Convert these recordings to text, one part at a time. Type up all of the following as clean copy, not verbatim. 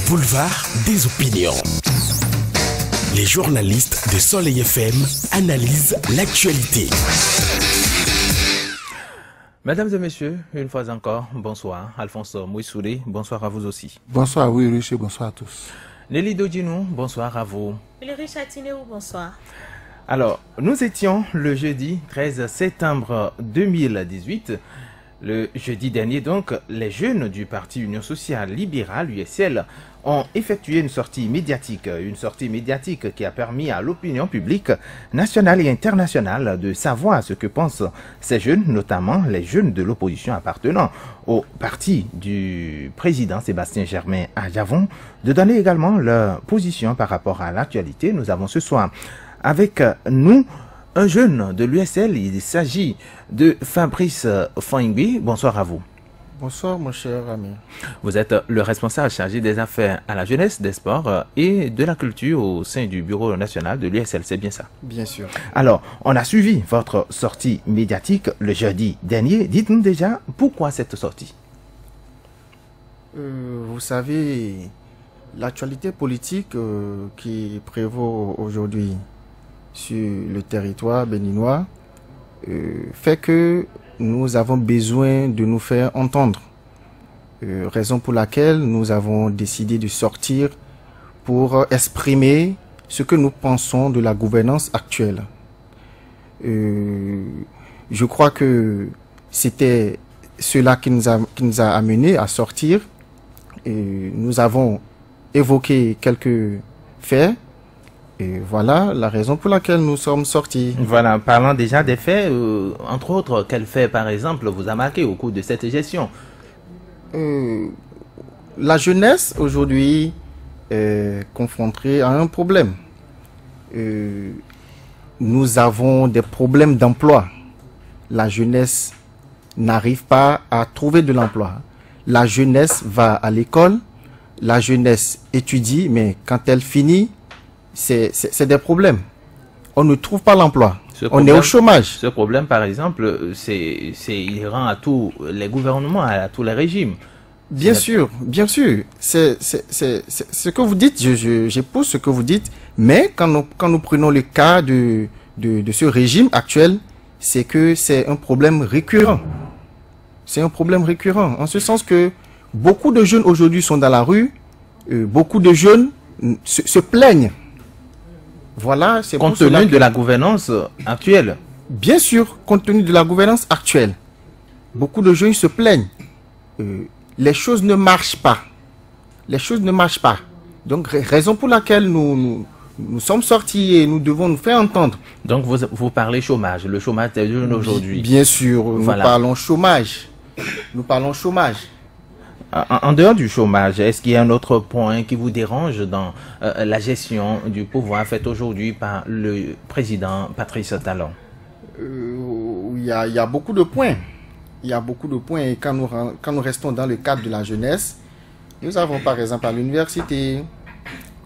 Boulevard des opinions. Les journalistes de Soleil FM analysent l'actualité. Mesdames et messieurs, une fois encore, bonsoir. Alphonse Mouissoulé, bonsoir à vous aussi. Bonsoir, oui, Riche, bonsoir à tous. Nelly Dodinou, bonsoir à vous. Richard Tinéou, bonsoir. Alors, nous étions le jeudi 13 septembre 2018. Le jeudi dernier, donc, les jeunes du Parti Union Sociale Libérale, USL, ont effectué une sortie médiatique qui a permis à l'opinion publique nationale et internationale de savoir ce que pensent ces jeunes, notamment les jeunes de l'opposition appartenant au parti du président Sébastien Germain à Yavon, de donner également leur position par rapport à l'actualité. Nous avons ce soir avec nous un jeune de l'USL, il s'agit de Fabrice Foingbi. Bonsoir à vous. Bonsoir, mon cher ami. Vous êtes le responsable chargé des affaires à la jeunesse, des sports et de la culture au sein du bureau national de l'USL, c'est bien ça? Bien sûr. Alors, on a suivi votre sortie médiatique le jeudi dernier. Dites-nous déjà, pourquoi cette sortie? Vous savez, l'actualité politique qui prévaut aujourd'hui sur le territoire béninois fait que nous avons besoin de nous faire entendre. Raison pour laquelle nous avons décidé de sortir pour exprimer ce que nous pensons de la gouvernance actuelle. Je crois que c'était cela qui nous a amené à sortir. Nous avons évoqué quelques faits. Et voilà la raison pour laquelle nous sommes sortis. Voilà, parlant déjà des faits, entre autres, quel fait par exemple vous a marqué au cours de cette gestion? La jeunesse aujourd'hui est confrontée à un problème. Nous avons des problèmes d'emploi. La jeunesse n'arrive pas à trouver de l'emploi. La jeunesse va à l'école, la jeunesse étudie, mais quand elle finit, c'est des problèmes. On ne trouve pas l'emploi. On est au chômage. Ce problème, par exemple, c'est inhérent à tous les gouvernements, à tous les régimes. Bien sûr, bien sûr. C'est ce que vous dites. J'épouse ce que vous dites. Mais quand nous prenons le cas de ce régime actuel, c'est que c'est un problème récurrent. C'est un problème récurrent. En ce sens que beaucoup de jeunes aujourd'hui sont dans la rue. Beaucoup de jeunes se plaignent. Voilà, c'est compte tenu de la gouvernance actuelle. Bien sûr, compte tenu de la gouvernance actuelle. Beaucoup de jeunes se plaignent. Les choses ne marchent pas. Les choses ne marchent pas. Donc, raison pour laquelle nous sommes sortis et nous devons nous faire entendre. Donc, vous parlez chômage, le chômage des jeunes aujourd'hui. Bien sûr, voilà. Nous parlons chômage. Nous parlons chômage. En dehors du chômage, est-ce qu'il y a un autre point qui vous dérange dans la gestion du pouvoir faite aujourd'hui par le président Patrice Talon? Il y a beaucoup de points. Il y a beaucoup de points. Et quand nous restons dans le cadre de la jeunesse, nous avons par exemple à l'université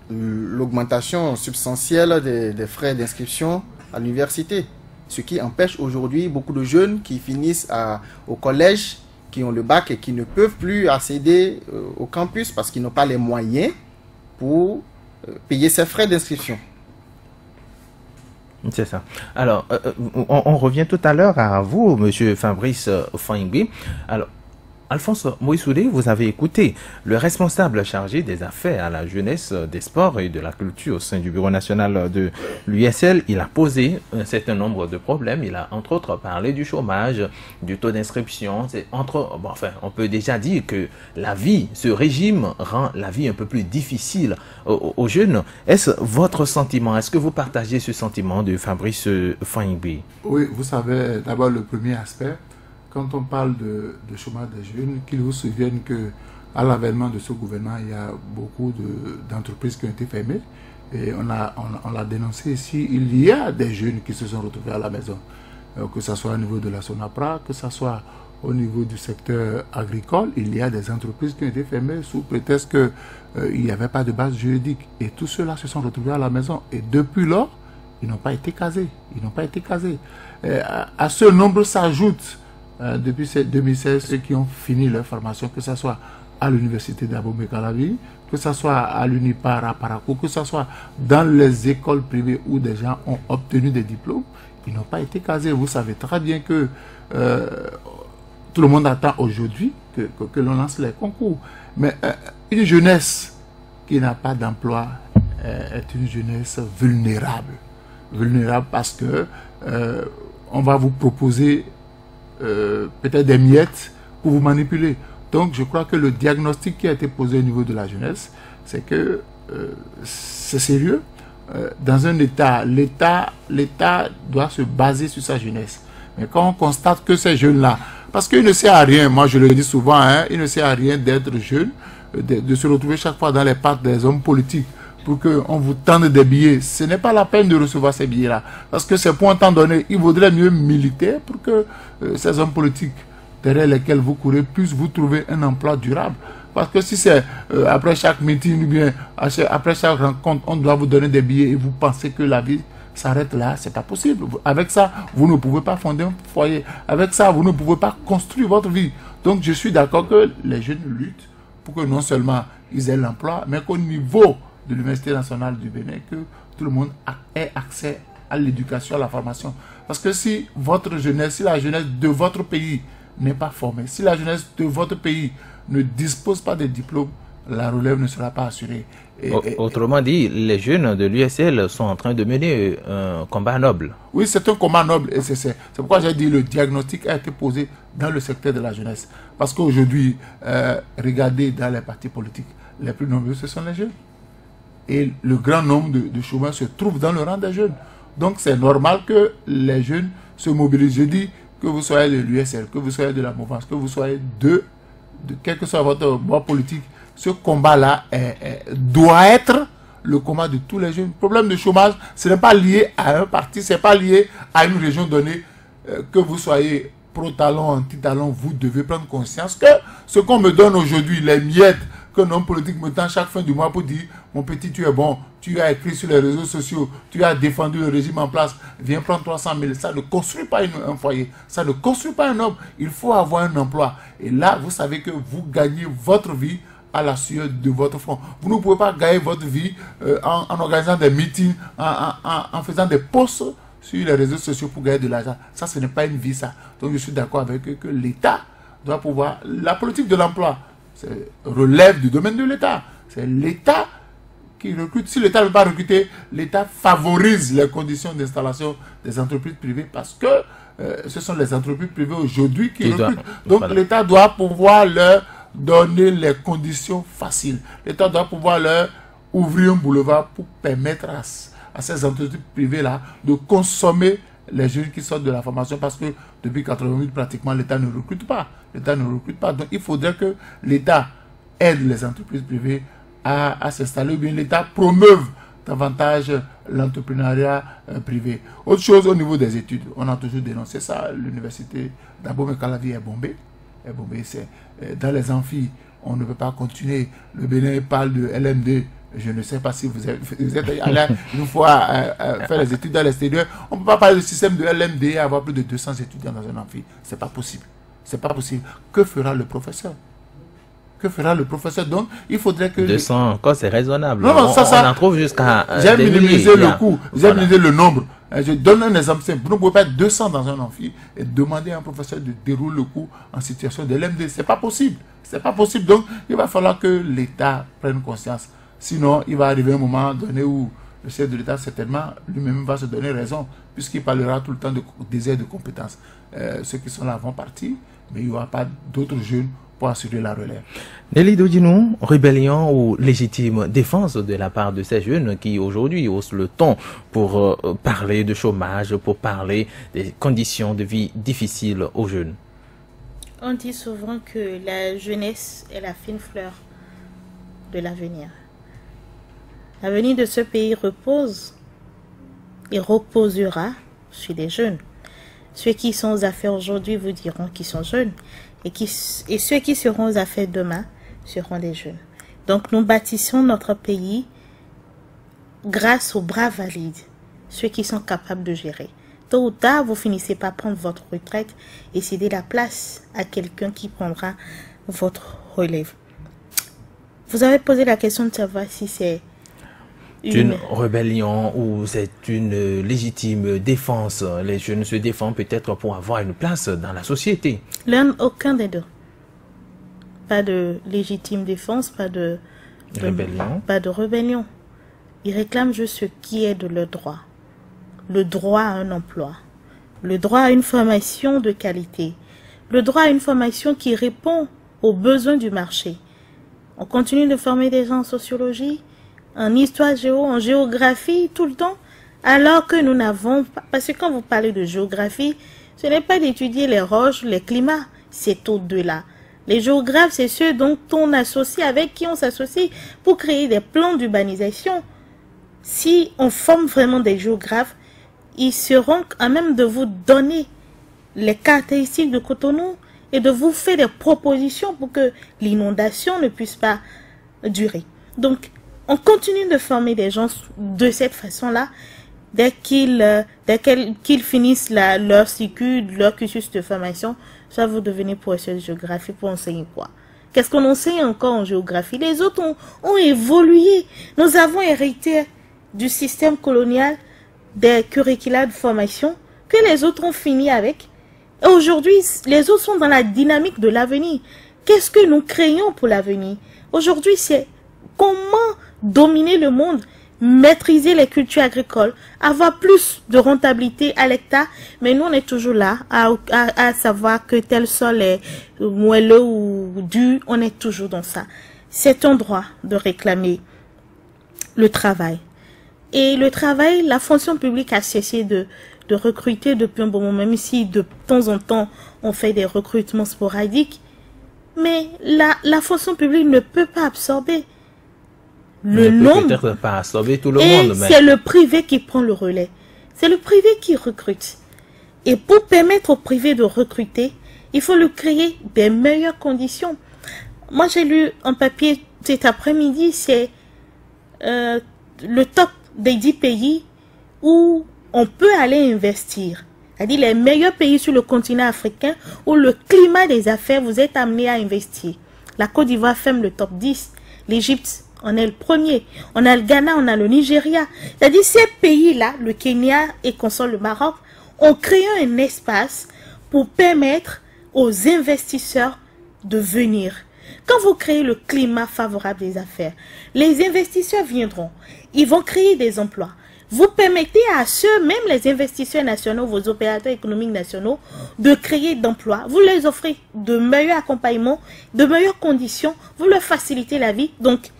l'augmentation substantielle des frais d'inscription à l'université. Ce qui empêche aujourd'hui beaucoup de jeunes qui finissent au collège, qui ont le bac et qui ne peuvent plus accéder au campus parce qu'ils n'ont pas les moyens pour payer ces frais d'inscription. C'est ça. Alors, on revient tout à l'heure à vous, monsieur Fabrice Foingbi. Alors, Alphonse Mouissoulé, vous avez écouté le responsable chargé des affaires à la jeunesse, des sports et de la culture au sein du bureau national de l'USL. Il a posé un certain nombre de problèmes. Il a entre autres parlé du chômage, du taux d'inscription. On peut déjà dire que ce régime rend la vie un peu plus difficile aux jeunes. Est-ce votre sentiment? Est-ce que vous partagez ce sentiment de Fabrice Foingbi? Oui, vous savez, d'abord le premier aspect. Quand on parle de chômage des jeunes, qu'ils vous souviennent qu'à l'avènement de ce gouvernement, il y a beaucoup d'entreprises qui ont été fermées. Et on l'a dénoncé ici, il y a des jeunes qui se sont retrouvés à la maison. Que ce soit au niveau de la Sonapra, que ce soit au niveau du secteur agricole, il y a des entreprises qui ont été fermées sous prétexte qu'il n'y avait pas de base juridique. Et tous ceux-là se sont retrouvés à la maison. Et depuis lors, ils n'ont pas été casés. Ils n'ont pas été casés. À ce nombre s'ajoutent depuis 2016 ceux qui ont fini leur formation, que ce soit à l'université d'Abomey-Calavi, que ce soit à l'Unipar, à Parakou, que ce soit dans les écoles privées où des gens ont obtenu des diplômes, ils n'ont pas été casés. Vous savez très bien que tout le monde attend aujourd'hui que l'on lance les concours. Mais une jeunesse qui n'a pas d'emploi est une jeunesse vulnérable. Vulnérable parce que on va vous proposer peut-être des miettes pour vous manipuler. Donc je crois que le diagnostic qui a été posé au niveau de la jeunesse, c'est que c'est sérieux. Dans un État, l'État doit se baser sur sa jeunesse. Mais quand on constate que ces jeunes-là, parce qu'il ne sert à rien, moi je le dis souvent, hein, il ne sert à rien d'être jeune, de se retrouver chaque fois dans les pattes des hommes politiques pour qu'on vous tende des billets. Ce n'est pas la peine de recevoir ces billets-là. Parce que c'est pour un temps donné, il vaudrait mieux militer pour que ces hommes politiques derrière lesquels vous courez puissent vous trouver un emploi durable. Parce que si c'est après chaque meeting ou bien après chaque rencontre, on doit vous donner des billets et vous pensez que la vie s'arrête là, c'est pas possible. Avec ça, vous ne pouvez pas fonder un foyer. Avec ça, vous ne pouvez pas construire votre vie. Donc je suis d'accord que les jeunes luttent pour que non seulement ils aient l'emploi, mais qu'au niveau de l'Université nationale du Bénin, que tout le monde ait accès à l'éducation, à la formation. Parce que si votre jeunesse, si la jeunesse de votre pays n'est pas formée, si la jeunesse de votre pays ne dispose pas de diplôme, la relève ne sera pas assurée. Autrement dit, les jeunes de l'USL sont en train de mener un combat noble. Oui, c'est un combat noble et c'est pourquoi j'ai dit le diagnostic a été posé dans le secteur de la jeunesse. Parce qu'aujourd'hui, regardez dans les partis politiques, les plus nombreux, ce sont les jeunes. Et le grand nombre de chômeurs se trouvent dans le rang des jeunes. Donc c'est normal que les jeunes se mobilisent. Je dis que vous soyez de l'USL, que vous soyez de la mouvance, que vous soyez de quel que soit votre bord politique, ce combat-là doit être le combat de tous les jeunes. Le problème de chômage, ce n'est pas lié à un parti, ce n'est pas lié à une région donnée. Que vous soyez pro-talon, anti-talon, vous devez prendre conscience que ce qu'on me donne aujourd'hui, les miettes qu'un homme politique me tend chaque fin du mois pour dire « Mon petit, tu es bon, tu as écrit sur les réseaux sociaux, tu as défendu le régime en place, viens prendre 300 000. » Ça ne construit pas un foyer, ça ne construit pas un homme. Il faut avoir un emploi. Et là, vous savez que vous gagnez votre vie à la sueur de votre front. Vous ne pouvez pas gagner votre vie en organisant des meetings, en faisant des posts sur les réseaux sociaux pour gagner de l'argent. Ça, ce n'est pas une vie, ça. Donc, je suis d'accord avec eux que l'État doit pouvoir... La politique de l'emploi relève du domaine de l'État. C'est l'État qui recrute. Si l'État ne veut pas recruter, l'État favorise les conditions d'installation des entreprises privées parce que ce sont les entreprises privées aujourd'hui qui recrutent. Donc, l'État doit pouvoir leur donner les conditions faciles. L'État doit pouvoir leur ouvrir un boulevard pour permettre à ces entreprises privées-là de consommer les jeunes qui sortent de la formation parce que depuis 88, pratiquement, l'État ne recrute pas. L'État ne recrute pas. Donc, il faudrait que l'État aide les entreprises privées à s'installer ou bien l'État promeuve davantage l'entrepreneuriat privé. Autre chose au niveau des études, on a toujours dénoncé ça. L'université d'Abomey-Calavi est bombée. C'est dans les amphis, on ne peut pas continuer. Le Bénin parle de LMD. Je ne sais pas si vous êtes allé une fois faire les études dans l'extérieur. On ne peut pas parler du système de LMD et avoir plus de 200 étudiants dans un amphi. C'est pas possible. C'est pas possible. Que fera le professeur? Que fera le professeur? Donc, il faudrait que... 200 encore, c'est raisonnable. Non, on en trouve jusqu'à... J'ai minimisé le coût. J'ai minimisé le nombre. Je donne un exemple simple. Vous ne pouvez pas être 200 dans un amphi et demander à un professeur de dérouler le cours en situation de LMD. C'est pas possible. C'est pas possible. Donc, il va falloir que l'État prenne conscience. Sinon, il va arriver un moment donné où le chef de l'État, certainement, lui-même va se donner raison, puisqu'il parlera tout le temps de désert de compétences. Ceux qui sont là vont partir, mais il n'y aura pas d'autres jeunes pour assurer la relève. Nelly Dodinou, rébellion ou légitime défense de la part de ces jeunes qui aujourd'hui haussent le ton pour parler de chômage, pour parler des conditions de vie difficiles aux jeunes? On dit souvent que la jeunesse est la fine fleur de l'avenir. L'avenir de ce pays repose et reposera sur les jeunes. Ceux qui sont aux affaires aujourd'hui vous diront qu'ils sont jeunes. Et ceux qui seront aux affaires demain seront des jeunes. Donc nous bâtissons notre pays grâce aux bras valides, ceux qui sont capables de gérer. Tôt ou tard, vous finissez par prendre votre retraite et céder la place à quelqu'un qui prendra votre relève. Vous avez posé la question de savoir si c'est une rébellion ou c'est une légitime défense. Les jeunes se défendent peut-être pour avoir une place dans la société. Aucun des deux. Pas de légitime défense, pas de rébellion. Pas de rébellion. Ils réclament juste ce qui est de leur droit. Le droit à un emploi. Le droit à une formation de qualité. Le droit à une formation qui répond aux besoins du marché. On continue de former des gens en sociologie, en histoire géo, en géographie, tout le temps, alors que nous n'avons pas... Parce que quand vous parlez de géographie, ce n'est pas d'étudier les roches, les climats, c'est au-delà. Les géographes, c'est ceux dont on associe, avec qui on s'associe pour créer des plans d'urbanisation. Si on forme vraiment des géographes, ils seront à même de vous donner les caractéristiques de Cotonou et de vous faire des propositions pour que l'inondation ne puisse pas durer. Donc, on continue de former des gens de cette façon-là dès qu'ils finissent leur cycle, leur cursus de formation. Soit vous devenez professeur de géographie pour enseigner quoi? Qu'est-ce qu'on enseigne encore en géographie? Les autres ont évolué. Nous avons hérité du système colonial des curricula de formation que les autres ont fini avec. Et aujourd'hui, les autres sont dans la dynamique de l'avenir. Qu'est-ce que nous créons pour l'avenir? Aujourd'hui, c'est comment dominer le monde, maîtriser les cultures agricoles, avoir plus de rentabilité à l'hectare. Mais nous, on est toujours là à savoir que tel sol est moelleux ou dur. On est toujours dans ça. C'est un droit de réclamer le travail. Et le travail, la fonction publique a cessé de recruter depuis un bon moment, même si de temps en temps, on fait des recrutements sporadiques. Mais la fonction publique ne peut pas absorber le nombre. Peut-être pas absorber tout le monde. Mais c'est le privé qui prend le relais. C'est le privé qui recrute. Et pour permettre au privé de recruter, il faut lui créer des meilleures conditions. Moi, j'ai lu un papier cet après-midi, c'est le top des 10 pays où on peut aller investir. C'est-à-dire les meilleurs pays sur le continent africain où le climat des affaires vous est amené à investir. La Côte d'Ivoire ferme le top 10. L'Égypte, on est le premier. On a le Ghana, on a le Nigeria. C'est-à-dire ces pays-là, le Kenya et consort le Maroc, ont créé un espace pour permettre aux investisseurs de venir. Quand vous créez le climat favorable des affaires, les investisseurs viendront. Ils vont créer des emplois. Vous permettez à ceux, même les investisseurs nationaux, vos opérateurs économiques nationaux, de créer d'emplois. Vous leur offrez de meilleurs accompagnements, de meilleures conditions. Vous leur facilitez la vie. Donc,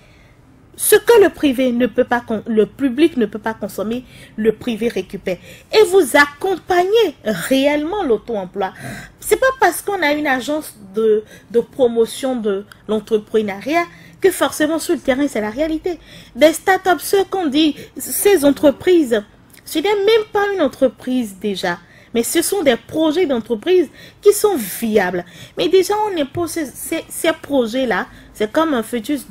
ce que le privé ne peut pas, le public ne peut pas consommer, le privé récupère. Et vous accompagnez réellement l'auto-emploi. C'est pas parce qu'on a une agence de promotion de l'entrepreneuriat que forcément sur le terrain c'est la réalité. Des startups, ceux qu'on dit, ces entreprises, ce n'est même pas une entreprise déjà, mais ce sont des projets d'entreprise qui sont viables. Mais déjà on impose ces projets-là, c'est comme un fœtus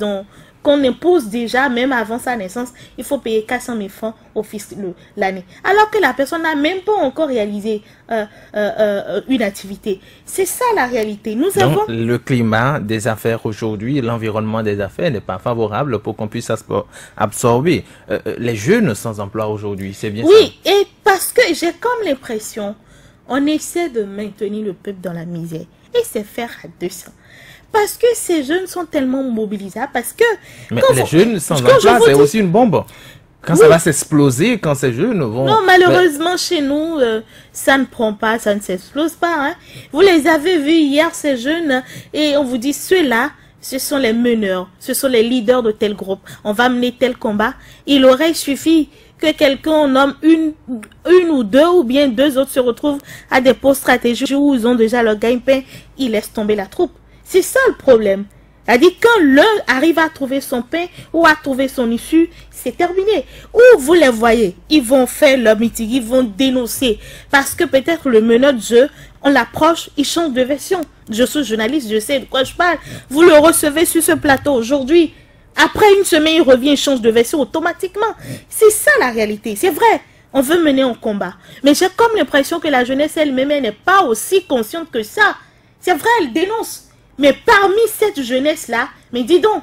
qu'on impose déjà, même avant sa naissance, il faut payer 400 000 francs au fisc l'année. Alors que la personne n'a même pas encore réalisé une activité. C'est ça la réalité. Nous avons... Le climat des affaires aujourd'hui, l'environnement des affaires n'est pas favorable pour qu'on puisse absorber les jeunes sans emploi aujourd'hui. C'est bien ça? Oui, et parce que j'ai comme l'impression, on essaie de maintenir le peuple dans la misère. Et c'est faire à 200. Parce que ces jeunes sont tellement mobilisables, parce que... Mais les jeunes sans emploi, c'est aussi une bombe. Quand ça va s'exploser, quand ces jeunes vont... Non, malheureusement, chez nous, ça ne prend pas, ça ne s'explose pas. Hein. Vous les avez vus hier, ces jeunes, et on vous dit, ceux-là, ce sont les meneurs, ce sont les leaders de tel groupe. On va mener tel combat. Il aurait suffi que quelqu'un nomme une ou deux, ou bien deux autres se retrouvent à des postes stratégiques où ils ont déjà leur gagne-pain, ils laissent tomber la troupe. C'est ça le problème. C'est-à-dire quand l'un arrive à trouver son pain ou à trouver son issue, c'est terminé. Ou vous les voyez, ils vont faire leur meeting, ils vont dénoncer. Parce que peut-être le meneur de jeu, on l'approche, il change de version. Je suis journaliste, je sais de quoi je parle. Vous le recevez sur ce plateau aujourd'hui. Après une semaine, il revient, il change de version automatiquement. C'est ça la réalité, c'est vrai. On veut mener un combat. Mais j'ai comme l'impression que la jeunesse elle-même n'est pas aussi consciente que ça. C'est vrai, elle dénonce. Mais parmi cette jeunesse-là, mais dis donc,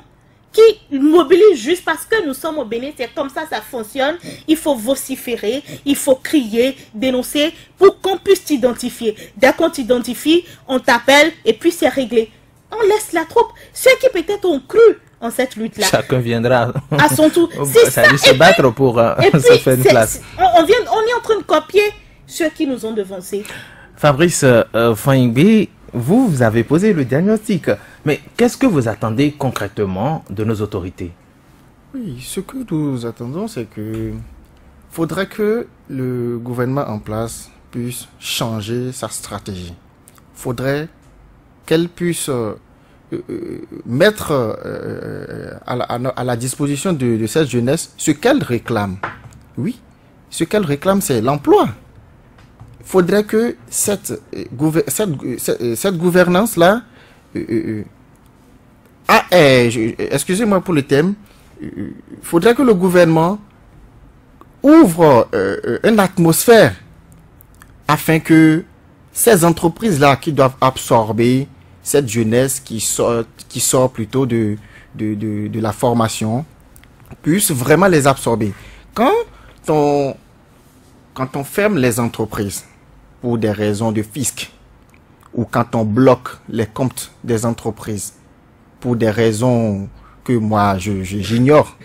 qui mobilisent juste parce que nous sommes au Bénin, c'est comme ça fonctionne. Il faut vociférer, il faut crier, dénoncer pour qu'on puisse t'identifier. Dès qu'on t'identifie, on t'appelle et puis c'est réglé. On laisse la troupe. Ceux qui peut-être ont cru en cette lutte-là. Chacun viendra à son tour. se battre pour se faire une place. On est en train de copier ceux qui nous ont devancés. Fabrice Faingbe, vous avez posé le diagnostic. Mais qu'est-ce que vous attendez concrètement de nos autorités? Oui, ce que nous attendons, c'est que faudrait que le gouvernement en place puisse changer sa stratégie. Faudrait qu'elle puisse mettre à la disposition de cette jeunesse ce qu'elle réclame. Oui, ce qu'elle réclame, c'est l'emploi. Il faudrait que cette gouvernance-là, excusez-moi pour le thème, il faudrait que le gouvernement ouvre une atmosphère afin que ces entreprises-là qui doivent absorber cette jeunesse qui sort plutôt de la formation puissent vraiment les absorber. Quand on ferme les entreprises pour des raisons de fisc, ou quand on bloque les comptes des entreprises pour des raisons que moi j'ignore,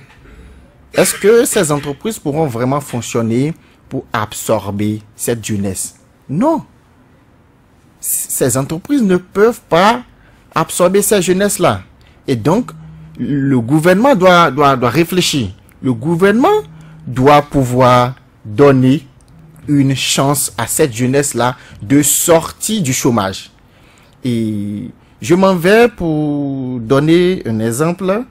est-ce que ces entreprises pourront vraiment fonctionner pour absorber cette jeunesse? Non. Ces entreprises ne peuvent pas absorber cette jeunesse-là. Et donc, le gouvernement doit réfléchir. Le gouvernement doit pouvoir donner une chance à cette jeunesse-là de sortir du chômage. Et je m'en vais pour donner un exemple.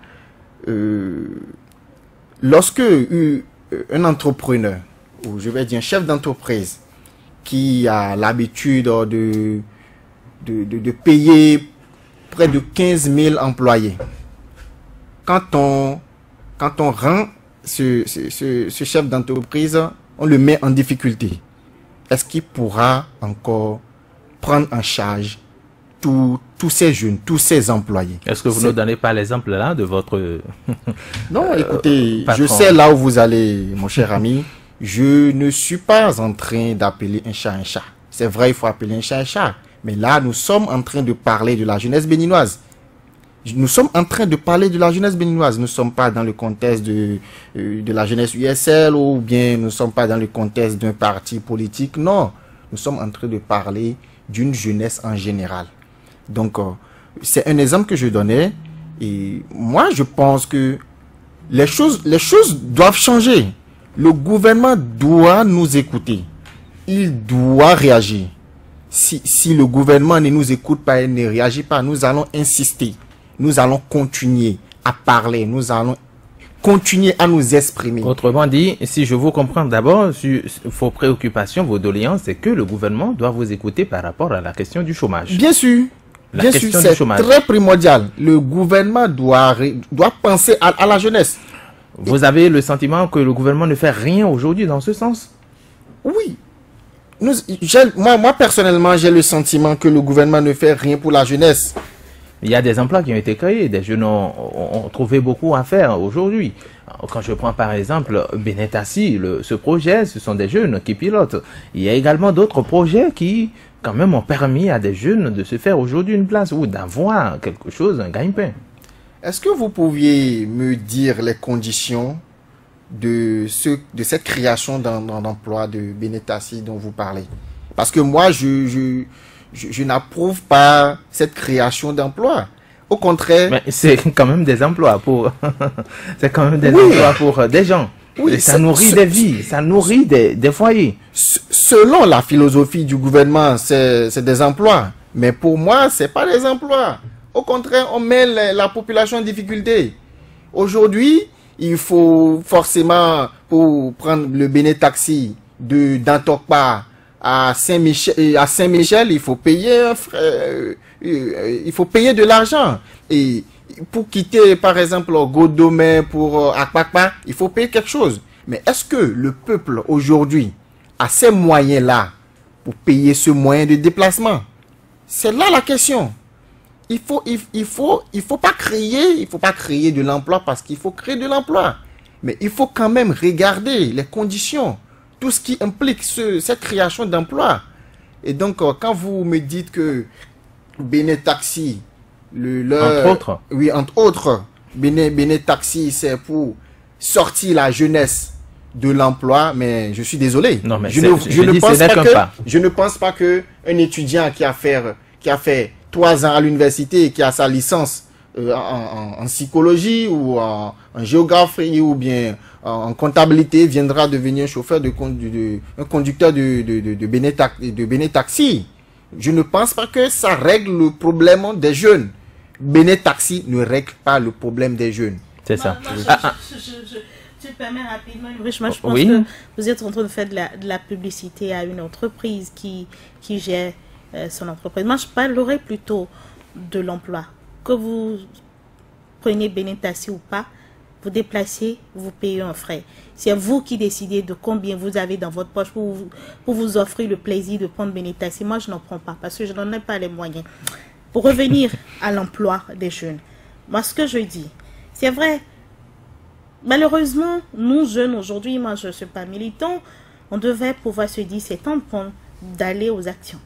Lorsque un entrepreneur, ou je vais dire un chef d'entreprise, qui a l'habitude de payer près de 15 000 employés, quand on rend ce chef d'entreprise, on le met en difficulté. Est-ce qu'il pourra encore prendre en charge tous ces jeunes, tous ces employés? Est-ce que vous ne donnez pas l'exemple là de votre... Non, écoutez, patron. Je sais là où vous allez, mon cher ami. Je ne suis pas en train d'appeler un chat un chat. C'est vrai, il faut appeler un chat un chat. Mais là, nous sommes en train de parler de la jeunesse béninoise. Nous sommes en train de parler de la jeunesse béninoise. Nous ne sommes pas dans le contexte de la jeunesse USL ou bien nous ne sommes pas dans le contexte d'un parti politique. Non, nous sommes en train de parler d'une jeunesse en général. Donc, c'est un exemple que je donnais. Et moi, je pense que les choses doivent changer. Le gouvernement doit nous écouter. Il doit réagir. Si le gouvernement ne nous écoute pas et ne réagit pas, nous allons insister. Nous allons continuer à parler. Nous allons continuer à nous exprimer. Autrement dit, si je vous comprends d'abord, sur vos préoccupations, vos doléances, c'est que le gouvernement doit vous écouter par rapport à la question du chômage. Bien sûr. Bien sûr, c'est très primordial. Le gouvernement doit penser à la jeunesse. Vous avez le sentiment que le gouvernement ne fait rien aujourd'hui dans ce sens? Oui. Moi, personnellement, j'ai le sentiment que le gouvernement ne fait rien pour la jeunesse. Il y a des emplois qui ont été créés. Des jeunes ont trouvé beaucoup à faire aujourd'hui. Quand je prends par exemple Benetassi, ce projet, ce sont des jeunes qui pilotent. Il y a également d'autres projets qui, quand même, ont permis à des jeunes de se faire aujourd'hui une place ou d'avoir quelque chose, un gagne-pain. Est-ce que vous pouviez me dire les conditions de cette création d'emploi de Benetassi dont vous parlez? Parce que moi, je n'approuve pas cette création d'emplois. Au contraire... Mais c'est quand même des emplois pour... c'est quand même des emplois pour des gens. Oui, ça nourrit des vies, ça nourrit des foyers. Selon la philosophie du gouvernement, c'est des emplois. Mais pour moi, c'est pas des emplois. Au contraire, on met la population en difficulté. Aujourd'hui, il faut forcément, pour prendre le Benetassi d'Antokpa à Saint-Michel, il faut payer de l'argent. Et pour quitter, par exemple, Godomé pour Akpakpa, il faut payer quelque chose. Mais est-ce que le peuple aujourd'hui a ces moyens-là pour payer ce moyen de déplacement? C'est là la question. il faut pas créer de l'emploi parce qu'il faut créer de l'emploi. Mais il faut quand même regarder les conditions, tout ce qui implique cette création d'emploi. Et donc, quand vous me dites que Béné Taxi, entre autres. Oui, entre autres, Béné Taxi, c'est pour sortir la jeunesse de l'emploi, mais je suis désolé. Non, mais je ne pense pas que un étudiant qui a fait 3 ans à l'université et qui a sa licence en psychologie ou en géographie ou bien en comptabilité viendra devenir chauffeur un conducteur de Béné Taxi. Je ne pense pas que ça règle le problème des jeunes. Béné Taxi ne règle pas le problème des jeunes. C'est ça. Tu te permets rapidement, moi je pense que vous êtes en train de faire de la publicité à une entreprise qui gère son entreprise. Moi je parlerais plutôt de l'emploi. Que vous preniez Béné Taxi ou pas, vous déplacez, vous payez un frais. C'est vous qui décidez de combien vous avez dans votre poche pour vous offrir le plaisir de prendre Béné Taxi. Moi je n'en prends pas parce que je n'en ai pas les moyens. Pour revenir à l'emploi des jeunes, moi ce que je dis, c'est vrai, malheureusement, nous jeunes aujourd'hui, moi je ne suis pas militant, on devait pouvoir se dire c'est temps d'aller aux actions.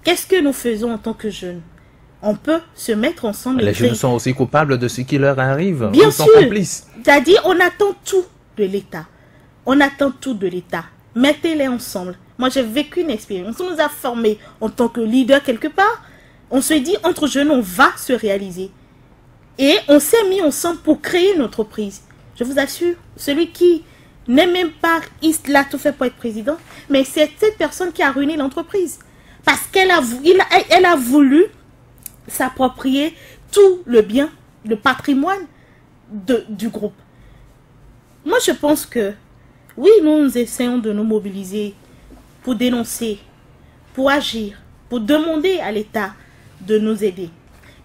Qu'est-ce que nous faisons en tant que jeunes? On peut se mettre ensemble. Les jeunes sont aussi coupables de ce qui leur arrive. Bien sûr. C'est-à-dire, on attend tout de l'État. On attend tout de l'État. Mettez-les ensemble. Moi, j'ai vécu une expérience. On nous a formés en tant que leader quelque part. On se dit, entre jeunes, on va se réaliser. Et on s'est mis ensemble pour créer une entreprise. Je vous assure, celui qui n'est même pas, il a tout fait pour être président, mais c'est cette personne qui a ruiné l'entreprise. Parce qu'elle a voulu s'approprier tout le bien, le patrimoine du groupe. Moi, je pense que, oui, nous essayons de nous mobiliser pour dénoncer, pour agir, pour demander à l'État de nous aider.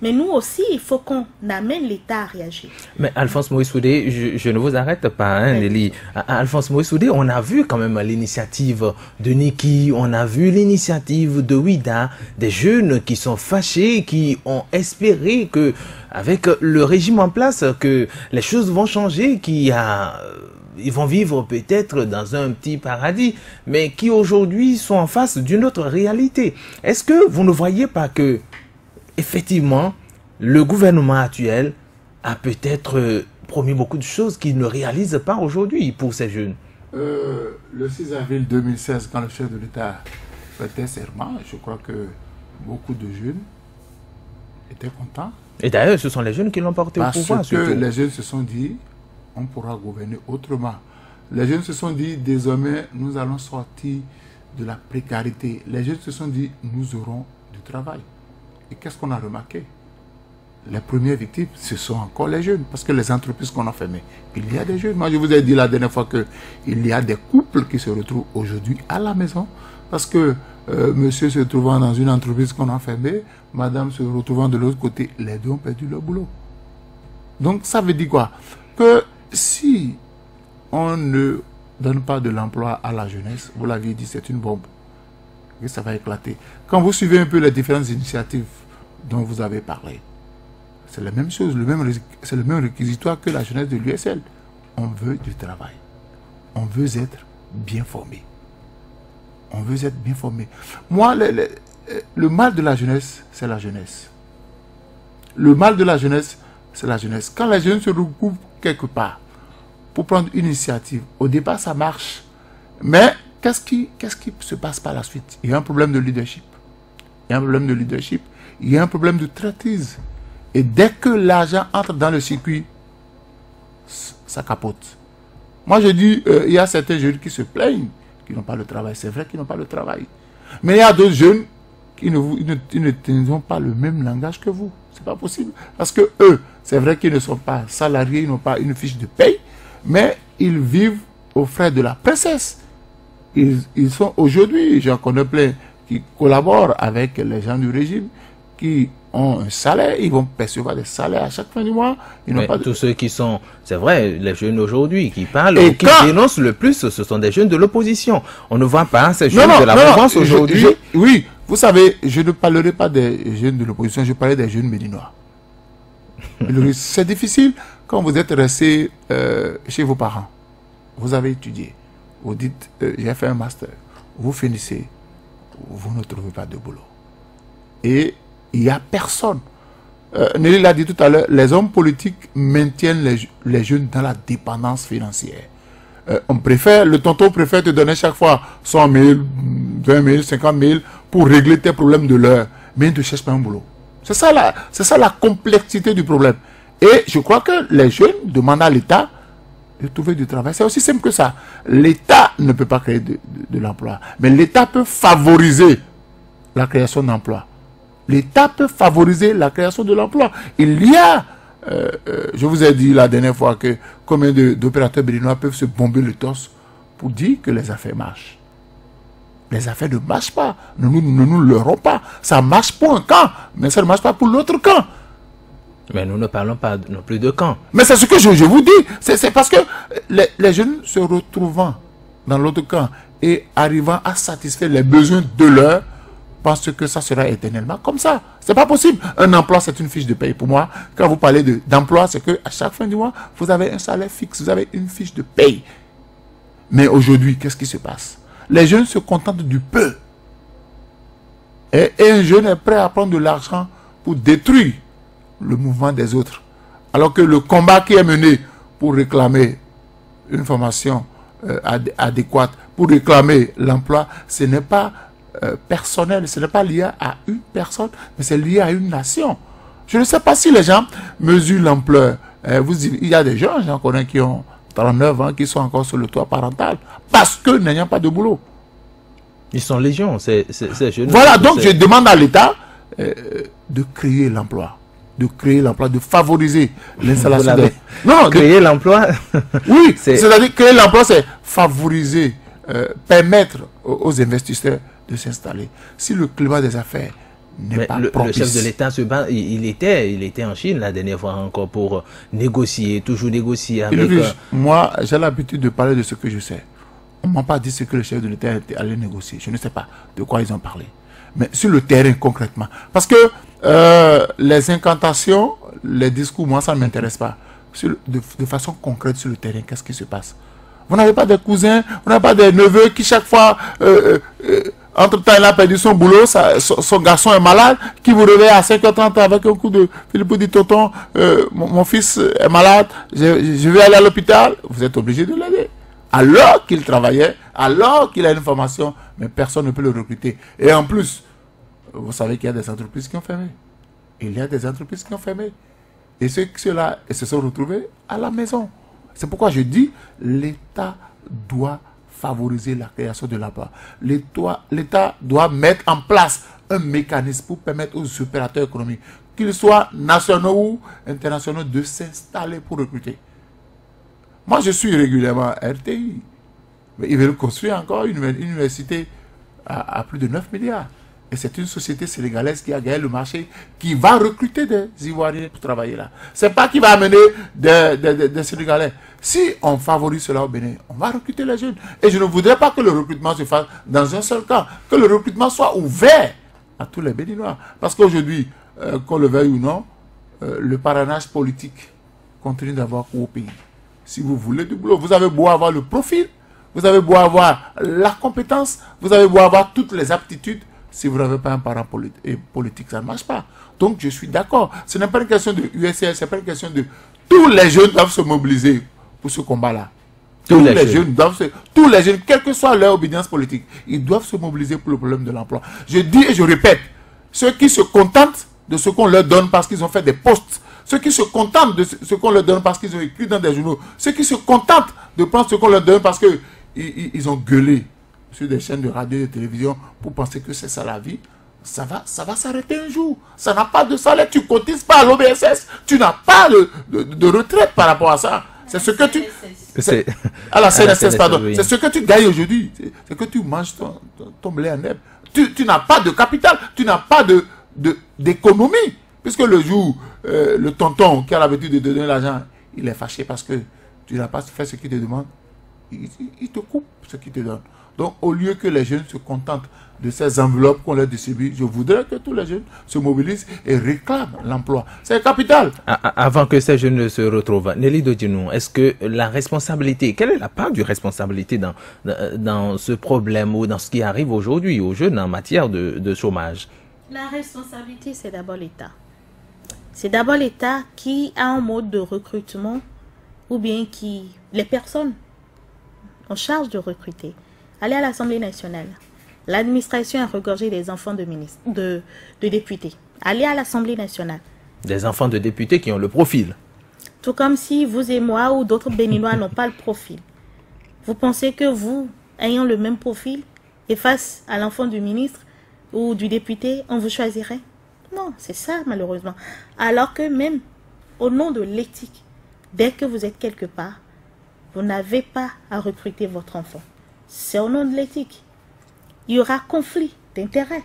Mais nous aussi, il faut qu'on amène l'État à réagir. Mais Alphonse Maurice Soudé, je ne vous arrête pas, hein, Nelly. Alphonse Maurice Soudé, on a vu quand même l'initiative de Niki, on a vu l'initiative de Ouida, des jeunes qui sont fâchés, qui ont espéré que, avec le régime en place, que les choses vont changer, ils vont vivre peut-être dans un petit paradis, mais qui aujourd'hui sont en face d'une autre réalité. Est-ce que vous ne voyez pas que effectivement, le gouvernement actuel a peut-être promis beaucoup de choses qu'il ne réalise pas aujourd'hui pour ces jeunes. Le 6 avril 2016, quand le chef de l'État prêtait serment, je crois que beaucoup de jeunes étaient contents. Et d'ailleurs, ce sont les jeunes qui l'ont porté au pouvoir. Parce que les jeunes se sont dit, on pourra gouverner autrement. Les jeunes se sont dit, désormais, nous allons sortir de la précarité. Les jeunes se sont dit, nous aurons du travail. Et qu'est-ce qu'on a remarqué? Les premières victimes, ce sont encore les jeunes. Parce que les entreprises qu'on a fermées, il y a des jeunes. Moi, je vous ai dit la dernière fois qu'il y a des couples qui se retrouvent aujourd'hui à la maison. Parce que monsieur se trouvant dans une entreprise qu'on a fermée, madame se retrouvant de l'autre côté, les deux ont perdu leur boulot. Donc, ça veut dire quoi? Que si on ne donne pas de l'emploi à la jeunesse, vous l'aviez dit, c'est une bombe. Et ça va éclater. Quand vous suivez un peu les différentes initiatives dont vous avez parlé, c'est la même chose, c'est le même réquisitoire que la jeunesse de l'USL. On veut du travail. On veut être bien formé. On veut être bien formé. Moi, le mal de la jeunesse, c'est la jeunesse. Le mal de la jeunesse, c'est la jeunesse. Quand les jeunes se regroupent quelque part pour prendre une initiative, au départ, ça marche. Mais qu'est-ce qui se passe par la suite? Il y a un problème de leadership. Il y a un problème de leadership. Il y a un problème de traîtrise. Et dès que l'argent entre dans le circuit, ça capote. Moi, je dis, il y a certains jeunes qui se plaignent, qui n'ont pas le travail. C'est vrai qu'ils n'ont pas le travail. Mais il y a d'autres jeunes qui n'ont pas le même langage que vous. C'est pas possible. Parce que eux, c'est vrai qu'ils ne sont pas salariés, ils n'ont pas une fiche de paye, mais ils vivent aux frais de la princesse. Ils sont aujourd'hui, j'en connais plein, qui collaborent avec les gens du régime, qui ont un salaire, ils vont percevoir des salaires à chaque fin du mois. Tous ceux qui sont, c'est vrai, les jeunes aujourd'hui qui parlent ou qui dénoncent le plus, ce sont des jeunes de l'opposition. On ne voit pas ces jeunes de la mouvance aujourd'hui. Oui, Vous savez, je ne parlerai pas des jeunes de l'opposition, je parlais des jeunes médinois. C'est difficile quand vous êtes resté chez vos parents. Vous avez étudié. Vous dites, j'ai fait un master. Vous finissez. Vous ne trouvez pas de boulot. Et il n'y a personne. Nelly l'a dit tout à l'heure, les hommes politiques maintiennent les jeunes dans la dépendance financière. Le tonton préfère te donner chaque fois 100 000, 20 000, 50 000 pour régler tes problèmes de l'heure. Mais il ne te cherche pas un boulot. C'est ça la complexité du problème. Et je crois que les jeunes demandent à l'État de trouver du travail. C'est aussi simple que ça. L'État ne peut pas créer de l'emploi. Mais l'État peut favoriser la création d'emplois. L'État peut favoriser la création de l'emploi. Il y a, je vous ai dit la dernière fois que combien d'opérateurs béninois peuvent se bomber le torse pour dire que les affaires marchent. Les affaires ne marchent pas. Ne nous leurrons pas. Ça marche pour un camp, mais ça ne marche pas pour l'autre camp. Mais nous ne parlons pas non plus de camp. Mais c'est ce que je vous dis. C'est parce que les jeunes se retrouvant dans l'autre camp et arrivant à satisfaire les besoins de l'heure, pensent que ça sera éternellement comme ça. C'est pas possible. Un emploi, c'est une fiche de paye. Pour moi, quand vous parlez d'emploi, c'est que à chaque fin du mois, vous avez un salaire fixe, vous avez une fiche de paye. Mais aujourd'hui, qu'est-ce qui se passe? Les jeunes se contentent du peu. Et un jeune est prêt à prendre de l'argent pour détruire le mouvement des autres. Alors que le combat qui est mené pour réclamer une formation adéquate, pour réclamer l'emploi, ce n'est pas personnel, ce n'est pas lié à une personne, mais c'est lié à une nation. Je ne sais pas si les gens mesurent l'ampleur. Il y a des gens, j'en connais qui ont 39 ans, qui sont encore sur le toit parental, parce que n'ayant pas de boulot. Ils sont légions, ces jeunes. Voilà, donc je demande à l'État de créer l'emploi. De créer l'emploi, de favoriser l'installation des... Non, créer l'emploi. Oui, c'est-à-dire créer l'emploi, c'est favoriser, permettre aux investisseurs de s'installer. Si le climat des affaires n'est pas propice... Le chef de l'État se bat, il était en Chine la dernière fois encore pour négocier, toujours négocier avec... Moi, j'ai l'habitude de parler de ce que je sais. On ne m'a pas dit ce que le chef de l'État était allé négocier. Je ne sais pas de quoi ils ont parlé. Mais sur le terrain, concrètement. Parce que les incantations, les discours, moi, ça ne m'intéresse pas. De façon concrète sur le terrain, qu'est-ce qui se passe? Vous n'avez pas des cousins, vous n'avez pas des neveux qui, chaque fois, entre-temps, il a perdu son boulot, son garçon est malade, qui vous réveille à 5h30 avec un coup de... Philippe dit, tonton, mon fils est malade, je vais aller à l'hôpital. Vous êtes obligé de l'aider. Alors qu'il travaillait, alors qu'il a une formation, mais personne ne peut le recruter. Et en plus, vous savez qu'il y a des entreprises qui ont fermé. Il y a des entreprises qui ont fermé. Et ceux-là se sont retrouvés à la maison. C'est pourquoi je dis, l'État doit favoriser la création de l'emploi. L'État doit mettre en place un mécanisme pour permettre aux opérateurs économiques, qu'ils soient nationaux ou internationaux, de s'installer pour recruter. Moi, je suis régulièrement à RTI. Mais ils veulent construire encore une université à plus de 9 milliards. Et c'est une société sénégalaise qui a gagné le marché, qui va recruter des Ivoiriens pour travailler là. Ce n'est pas qui va amener des Sénégalais. Si on favorise cela au Bénin, on va recruter les jeunes. Et je ne voudrais pas que le recrutement se fasse dans un seul camp. Que le recrutement soit ouvert à tous les Béninois. Parce qu'aujourd'hui, qu'on le veuille ou non, le parrainage politique continue d'avoir cours au pays. Si vous voulez du boulot, vous avez beau avoir le profil, vous avez beau avoir la compétence, vous avez beau avoir toutes les aptitudes, si vous n'avez pas un parent politique, ça ne marche pas. Donc je suis d'accord. Ce n'est pas une question de USL, ce n'est pas une question de... Tous les jeunes doivent se mobiliser pour ce combat-là. Tous les jeunes, quelle que soit leur obédience politique, ils doivent se mobiliser pour le problème de l'emploi. Je dis et je répète, ceux qui se contentent de ce qu'on leur donne parce qu'ils ont fait des postes, ceux qui se contentent de ce qu'on leur donne parce qu'ils ont écrit dans des journaux, ceux qui se contentent de prendre ce qu'on leur donne parce qu'ils ont gueulé sur des chaînes de radio et de télévision pour penser que c'est ça la vie, ça va s'arrêter un jour. Ça n'a pas de salaire, tu ne cotises pas à l'OBSS, tu n'as pas de retraite par rapport à ça. C'est ce que tu... À la CNSS, pardon. Oui. C'est ce que tu gagnes aujourd'hui. C'est que tu manges ton blé en herbe. Tu n'as pas de capital, tu n'as pas d'économie. Puisque le jour, le tonton qui a l'habitude de te donner l'argent, il est fâché parce que tu n'as pas fait ce qu'il te demande. Il te coupe ce qu'il te donne. Donc, au lieu que les jeunes se contentent de ces enveloppes qu'on leur distribue, je voudrais que tous les jeunes se mobilisent et réclament l'emploi. C'est capital. Avant que ces jeunes ne se retrouvent, Nelly Dodinou, est-ce que la responsabilité, quelle est la part du responsabilité dans ce problème ou dans ce qui arrive aujourd'hui aux jeunes en matière de chômage? La responsabilité, c'est d'abord l'État. C'est d'abord l'État qui a un mode de recrutement ou bien les personnes en charge de recruter. Allez à l'Assemblée nationale. L'administration a regorgé des enfants de députés. Allez à l'Assemblée nationale. Des enfants de députés qui ont le profil. Tout comme si vous et moi ou d'autres Béninois n'ont pas le profil. Vous pensez que vous, ayant le même profil, et face à l'enfant du ministre ou du député, on vous choisirait? Non, c'est ça malheureusement. Alors que même au nom de l'éthique, dès que vous êtes quelque part, vous n'avez pas à recruter votre enfant. C'est au nom de l'éthique. Il y aura conflit d'intérêts.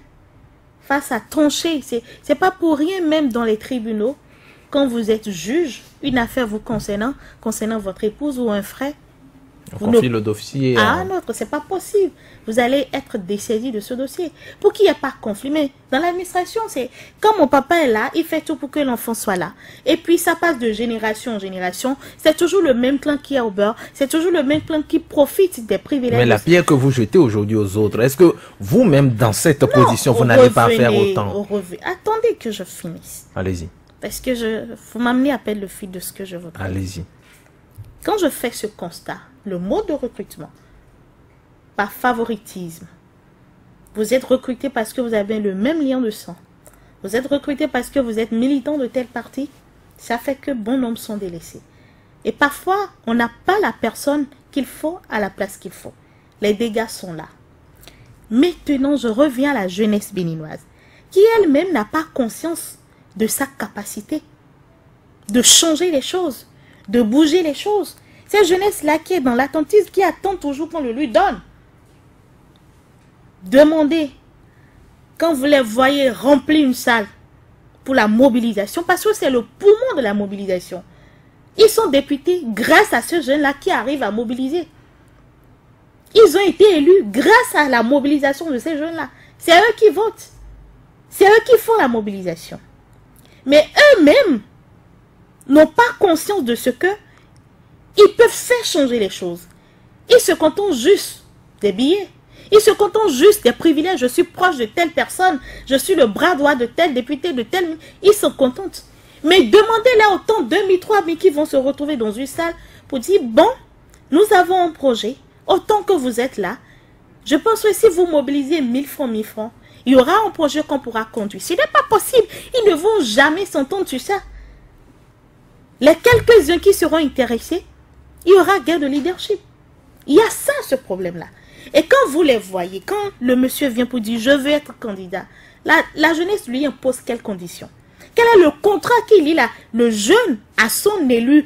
Face à trancher, c'est pas pour rien même dans les tribunaux, quand vous êtes juge, une affaire vous concernant votre épouse ou un frère, on confie le dossier à un autre, c'est pas possible. Vous allez être dessaisi de ce dossier. Pour qu'il n'y ait pas de conflit. Mais dans l'administration, c'est quand mon papa est là, il fait tout pour que l'enfant soit là. Et puis ça passe de génération en génération. C'est toujours le même clan qui est au beurre. C'est toujours le même clan qui profite des privilèges. Mais la pierre que vous jetez aujourd'hui aux autres, est-ce que vous-même dans cette position, vous n'allez pas faire autant? Attendez que je finisse. Allez-y. Parce que vous m'amenez à peine le fil de ce que je voudrais. Allez-y. Quand je fais ce constat, le mode de recrutement, par favoritisme, vous êtes recruté parce que vous avez le même lien de sang, vous êtes recruté parce que vous êtes militant de tel parti, ça fait que bon nombre sont délaissés. Et parfois, on n'a pas la personne qu'il faut à la place qu'il faut. Les dégâts sont là. Maintenant, je reviens à la jeunesse béninoise, qui elle-même n'a pas conscience de sa capacité de changer les choses, de bouger les choses. Cette jeunesse-là qui est dans l'attentisme, qui attend toujours qu'on le lui donne. Demandez, quand vous les voyez remplir une salle pour la mobilisation, parce que c'est le poumon de la mobilisation. Ils sont députés grâce à ce jeune-là qui arrive à mobiliser. Ils ont été élus grâce à la mobilisation de ces jeunes-là. C'est eux qui votent. C'est eux qui font la mobilisation. Mais eux-mêmes n'ont pas conscience de ce que ils peuvent faire changer les choses. Ils se contentent juste des billets. Ils se contentent juste des privilèges. Je suis proche de telle personne. Je suis le bras droit de tel député, de tel... Ils se contentent. Mais demandez-leur autant 2000, 3000 qui vont se retrouver dans une salle pour dire, bon, nous avons un projet. Autant que vous êtes là, je pense que si vous mobilisez 1000 francs, il y aura un projet qu'on pourra conduire. Ce n'est pas possible. Ils ne vont jamais s'entendre sur ça. Les quelques-uns qui seront intéressés, il y aura guerre de leadership. Il y a ça, ce problème-là. Et quand vous les voyez, quand le monsieur vient pour dire « je veux être candidat », la jeunesse lui impose quelles conditions? Quel est le contrat qu'il lie là, le jeune à son élu,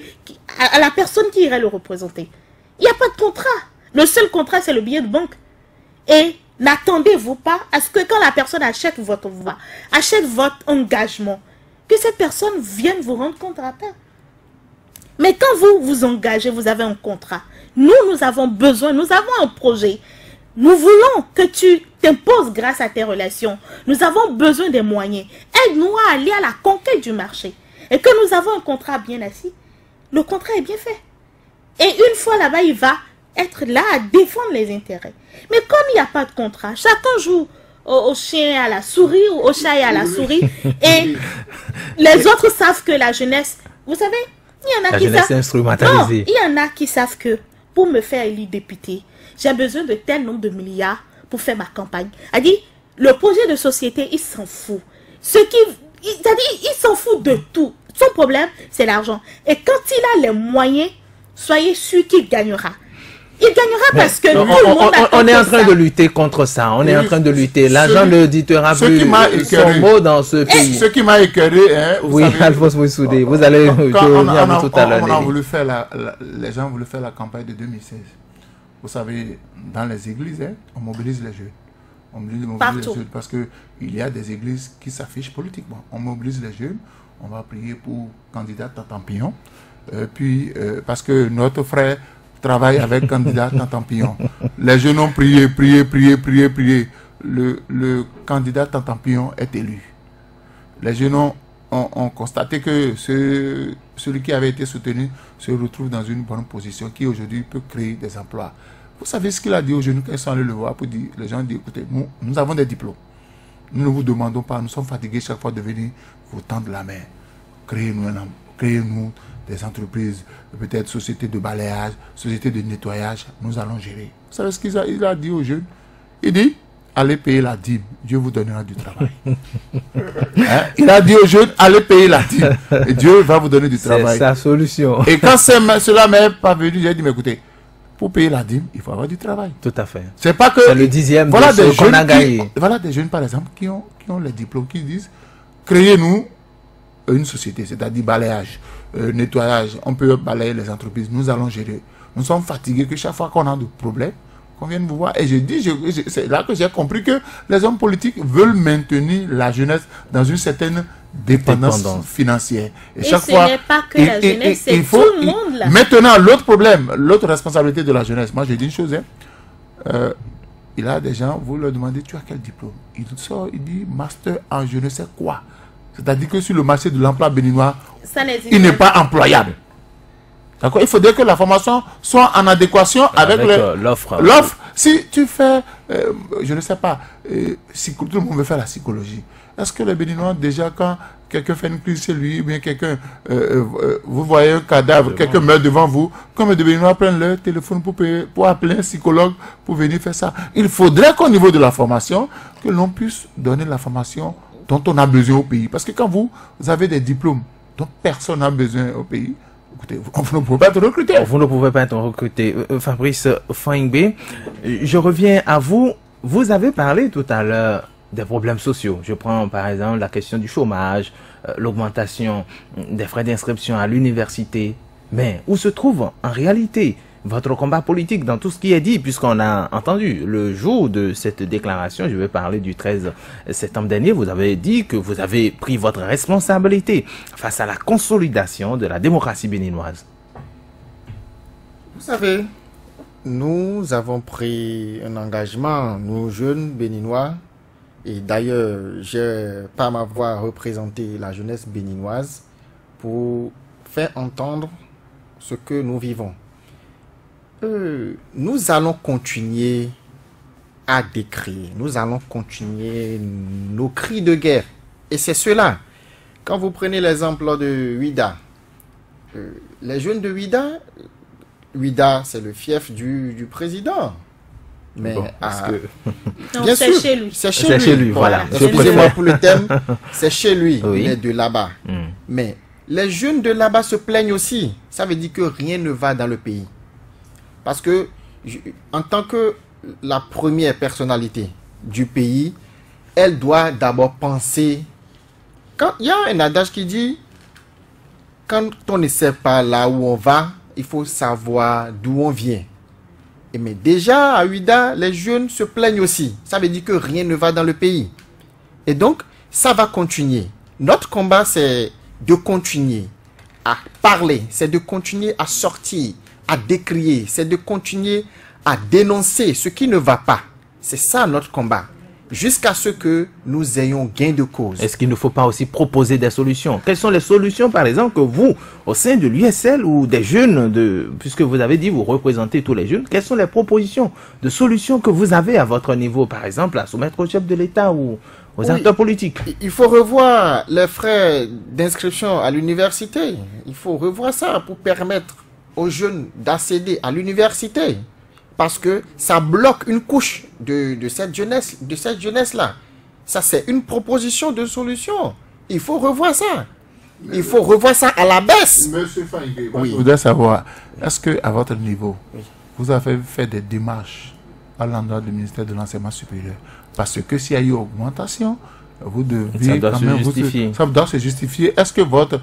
à la personne qui irait le représenter? Il n'y a pas de contrat. Le seul contrat, c'est le billet de banque. Et n'attendez-vous pas à ce que quand la personne achète votre voix, achète votre engagement, que cette personne vienne vous rendre compte après. Mais quand vous vous engagez, vous avez un contrat. Nous avons besoin, nous avons un projet. Nous voulons que tu t'imposes grâce à tes relations. Nous avons besoin des moyens. Aide-nous à aller à la conquête du marché. Et que nous avons un contrat bien assis. Le contrat est bien fait. Et une fois là-bas, il va être là à défendre les intérêts. Mais comme il n'y a pas de contrat, chacun joue au chien et à la souris ou au chat et à la souris. Et les autres savent que la jeunesse, vous savez, il y en a qui savent. Non, il y en a qui savent que pour me faire élire député, j'ai besoin de tel nombre de milliards pour faire ma campagne. A dit, le projet de société, il s'en fout. Il s'en fout de tout. Son problème, c'est l'argent. Et quand il a les moyens, soyez sûr qu'il gagnera. Il gagnera parce que tout le monde on est en train de lutter contre ça. On est en train de lutter. L'argent ne dictera plus son mot dans ce pays. Ce qui m'a écœuré, hein, oui, Alphonse Moussoudé, vous allez revenir tout à l'heure. Les gens ont voulu faire la campagne de 2016. Vous savez, dans les églises, hein, on mobilise les jeunes. On mobilise les jeunes parce qu'il y a des églises qui s'affichent politiquement. On mobilise les jeunes. On va prier pour candidat Tatampion. Puis, parce que notre frère travaille avec candidat Tantampillon. Les jeunes ont prié. Le candidat Tantampillon est élu. Les jeunes ont constaté que celui qui avait été soutenu se retrouve dans une bonne position, qui aujourd'hui peut créer des emplois. Vous savez ce qu'il a dit aux jeunes quand ils sont allés le voir pour dire, les gens disent, écoutez, nous avons des diplômes. Nous ne vous demandons pas, nous sommes fatigués chaque fois de venir vous tendre la main. Créez-nous des entreprises, peut-être sociétés de balayage, sociétés de nettoyage, nous allons gérer. Vous savez ce qu'il a dit aux jeunes? Il dit, allez payer la dîme, Dieu vous donnera du travail. Hein? Il a dit aux jeunes, allez payer la dîme, et Dieu va vous donner du travail. C'est sa solution. Et quand cela m'est pas venu, j'ai dit, mais écoutez, pour payer la dîme, il faut avoir du travail. Tout à fait. C'est pas que... C'est le 10e voilà de ce qu'on a jeunes gagné. voilà des jeunes, par exemple, qui ont les diplômes, qui disent, créez-nous une société, c'est-à-dire balayage, nettoyage, on peut balayer les entreprises, nous allons gérer. Nous sommes fatigués que chaque fois qu'on a des problèmes, qu'on vienne vous voir. Et je dis, c'est là que j'ai compris que les hommes politiques veulent maintenir la jeunesse dans une certaine dépendance financière. Et chaque ce fois, n'est pas que la jeunesse, c'est tout le monde là. Maintenant, l'autre problème, l'autre responsabilité de la jeunesse, moi je dis une chose, hein, il a des gens, vous leur demandez, tu as quel diplôme? Il sort, il dit, master en je ne sais quoi. C'est-à-dire que sur le marché de l'emploi béninois, il n'est pas employable. D'accord? Il faudrait que la formation soit en adéquation avec l'offre. L'offre. Si tu fais, je ne sais pas, tout le monde veut faire la psychologie. Est-ce que les Béninois, déjà, quand quelqu'un fait une crise chez lui, ou bien quelqu'un, vous voyez un cadavre, quelqu'un meurt devant vous, combien de Béninois prennent leur téléphone pour appeler un psychologue pour venir faire ça? Il faudrait qu'au niveau de la formation, que l'on puisse donner la formation dont on a besoin au pays. Parce que quand vous avez des diplômes dont personne n'a besoin au pays, écoutez, vous ne pouvez pas être recruté. Vous ne pouvez pas être recruté. Fabrice Fangbe, je reviens à vous. Vous avez parlé tout à l'heure des problèmes sociaux. Je prends par exemple la question du chômage, l'augmentation des frais d'inscription à l'université. Mais où se trouve en réalité votre combat politique dans tout ce qui est dit, puisqu'on a entendu le jour de cette déclaration, je vais parler du 13 septembre dernier, vous avez dit que vous avez pris votre responsabilité face à la consolidation de la démocratie béninoise. Vous savez, nous avons pris un engagement, nous jeunes béninois, et d'ailleurs, j'ai par ma voix représenté la jeunesse béninoise pour faire entendre ce que nous vivons. Nous allons continuer à décrier, nous allons continuer nos cris de guerre. Et c'est cela. Quand vous prenez l'exemple de Ouida, les jeunes de Ouida, c'est le fief du président. Mais bon, bien sûr, c'est chez lui. C'est chez lui, voilà. Excusez-moi pour le thème, c'est chez lui, oui. Il est de là-bas. Mais les jeunes de là-bas se plaignent aussi. Ça veut dire que rien ne va dans le pays. Parce que, en tant que la première personnalité du pays, elle doit d'abord penser. Quand il y a un adage qui dit, quand on ne sait pas là où on va, il faut savoir d'où on vient. Mais déjà, à Ouida, les jeunes se plaignent aussi. Ça veut dire que rien ne va dans le pays. Et donc, ça va continuer. Notre combat, c'est de continuer à parler, c'est de continuer à sortir, à décrier, c'est de continuer à dénoncer ce qui ne va pas. C'est ça notre combat. Jusqu'à ce que nous ayons gain de cause. Est-ce qu'il ne faut pas aussi proposer des solutions? Quelles sont les solutions, par exemple, que vous, au sein de l'USL ou des jeunes, puisque vous avez dit vous représentez tous les jeunes, quelles sont les propositions de solutions que vous avez à votre niveau, par exemple, à soumettre au chef de l'État ou aux acteurs politiques? Il faut revoir les frais d'inscription à l'université. Il faut revoir ça pour permettre aux jeunes d'accéder à l'université. Parce que ça bloque une couche de cette jeunesse-là. Ça, c'est une proposition de solution. Il faut revoir ça. Il faut revoir ça à la baisse. Monsieur Fangbe, je voudrais savoir, est-ce qu'à votre niveau, vous avez fait des démarches à l'endroit du ministère de l'Enseignement supérieur? Parce que s'il y a eu augmentation, vous devez quand même ça doit se justifier. Est-ce que votre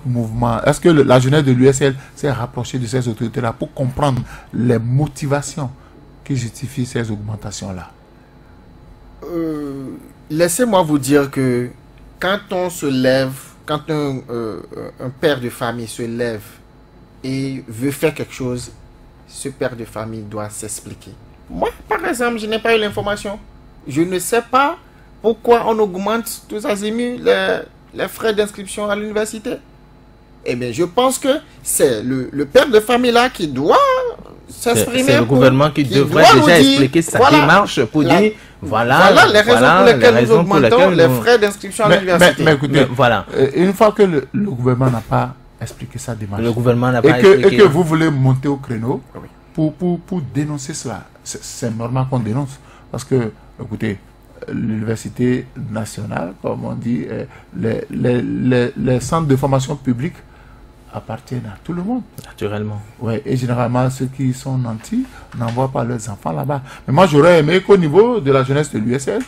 mouvement, est-ce que la jeunesse de l'USL s'est rapprochée de ces autorités-là pour comprendre les motivations qui justifient ces augmentations-là? Laissez-moi vous dire que quand on se lève, quand un père de famille se lève et veut faire quelque chose, ce père de famille doit s'expliquer. Moi, par exemple, je n'ai pas eu l'information. Je ne sais pas pourquoi on augmente tous azimuts les frais d'inscription à l'université. Eh bien, je pense que c'est le père de famille là qui doit s'exprimer. C'est le gouvernement qui devrait déjà expliquer sa démarche pour dire voilà les raisons pour lesquelles nous augmentons les frais d'inscription à l'université. Mais écoutez, voilà. Une fois que le gouvernement n'a pas expliqué sa démarche, le gouvernement n'a pas expliqué, et que vous voulez monter au créneau pour dénoncer cela, c'est normal qu'on dénonce. Parce que, écoutez, l'université nationale, comme on dit, les centres de formation publique appartiennent à tout le monde. Naturellement. Ouais, et généralement, ceux qui sont nantis n'envoient pas leurs enfants là-bas. Mais moi, j'aurais aimé qu'au niveau de la jeunesse de l'USL,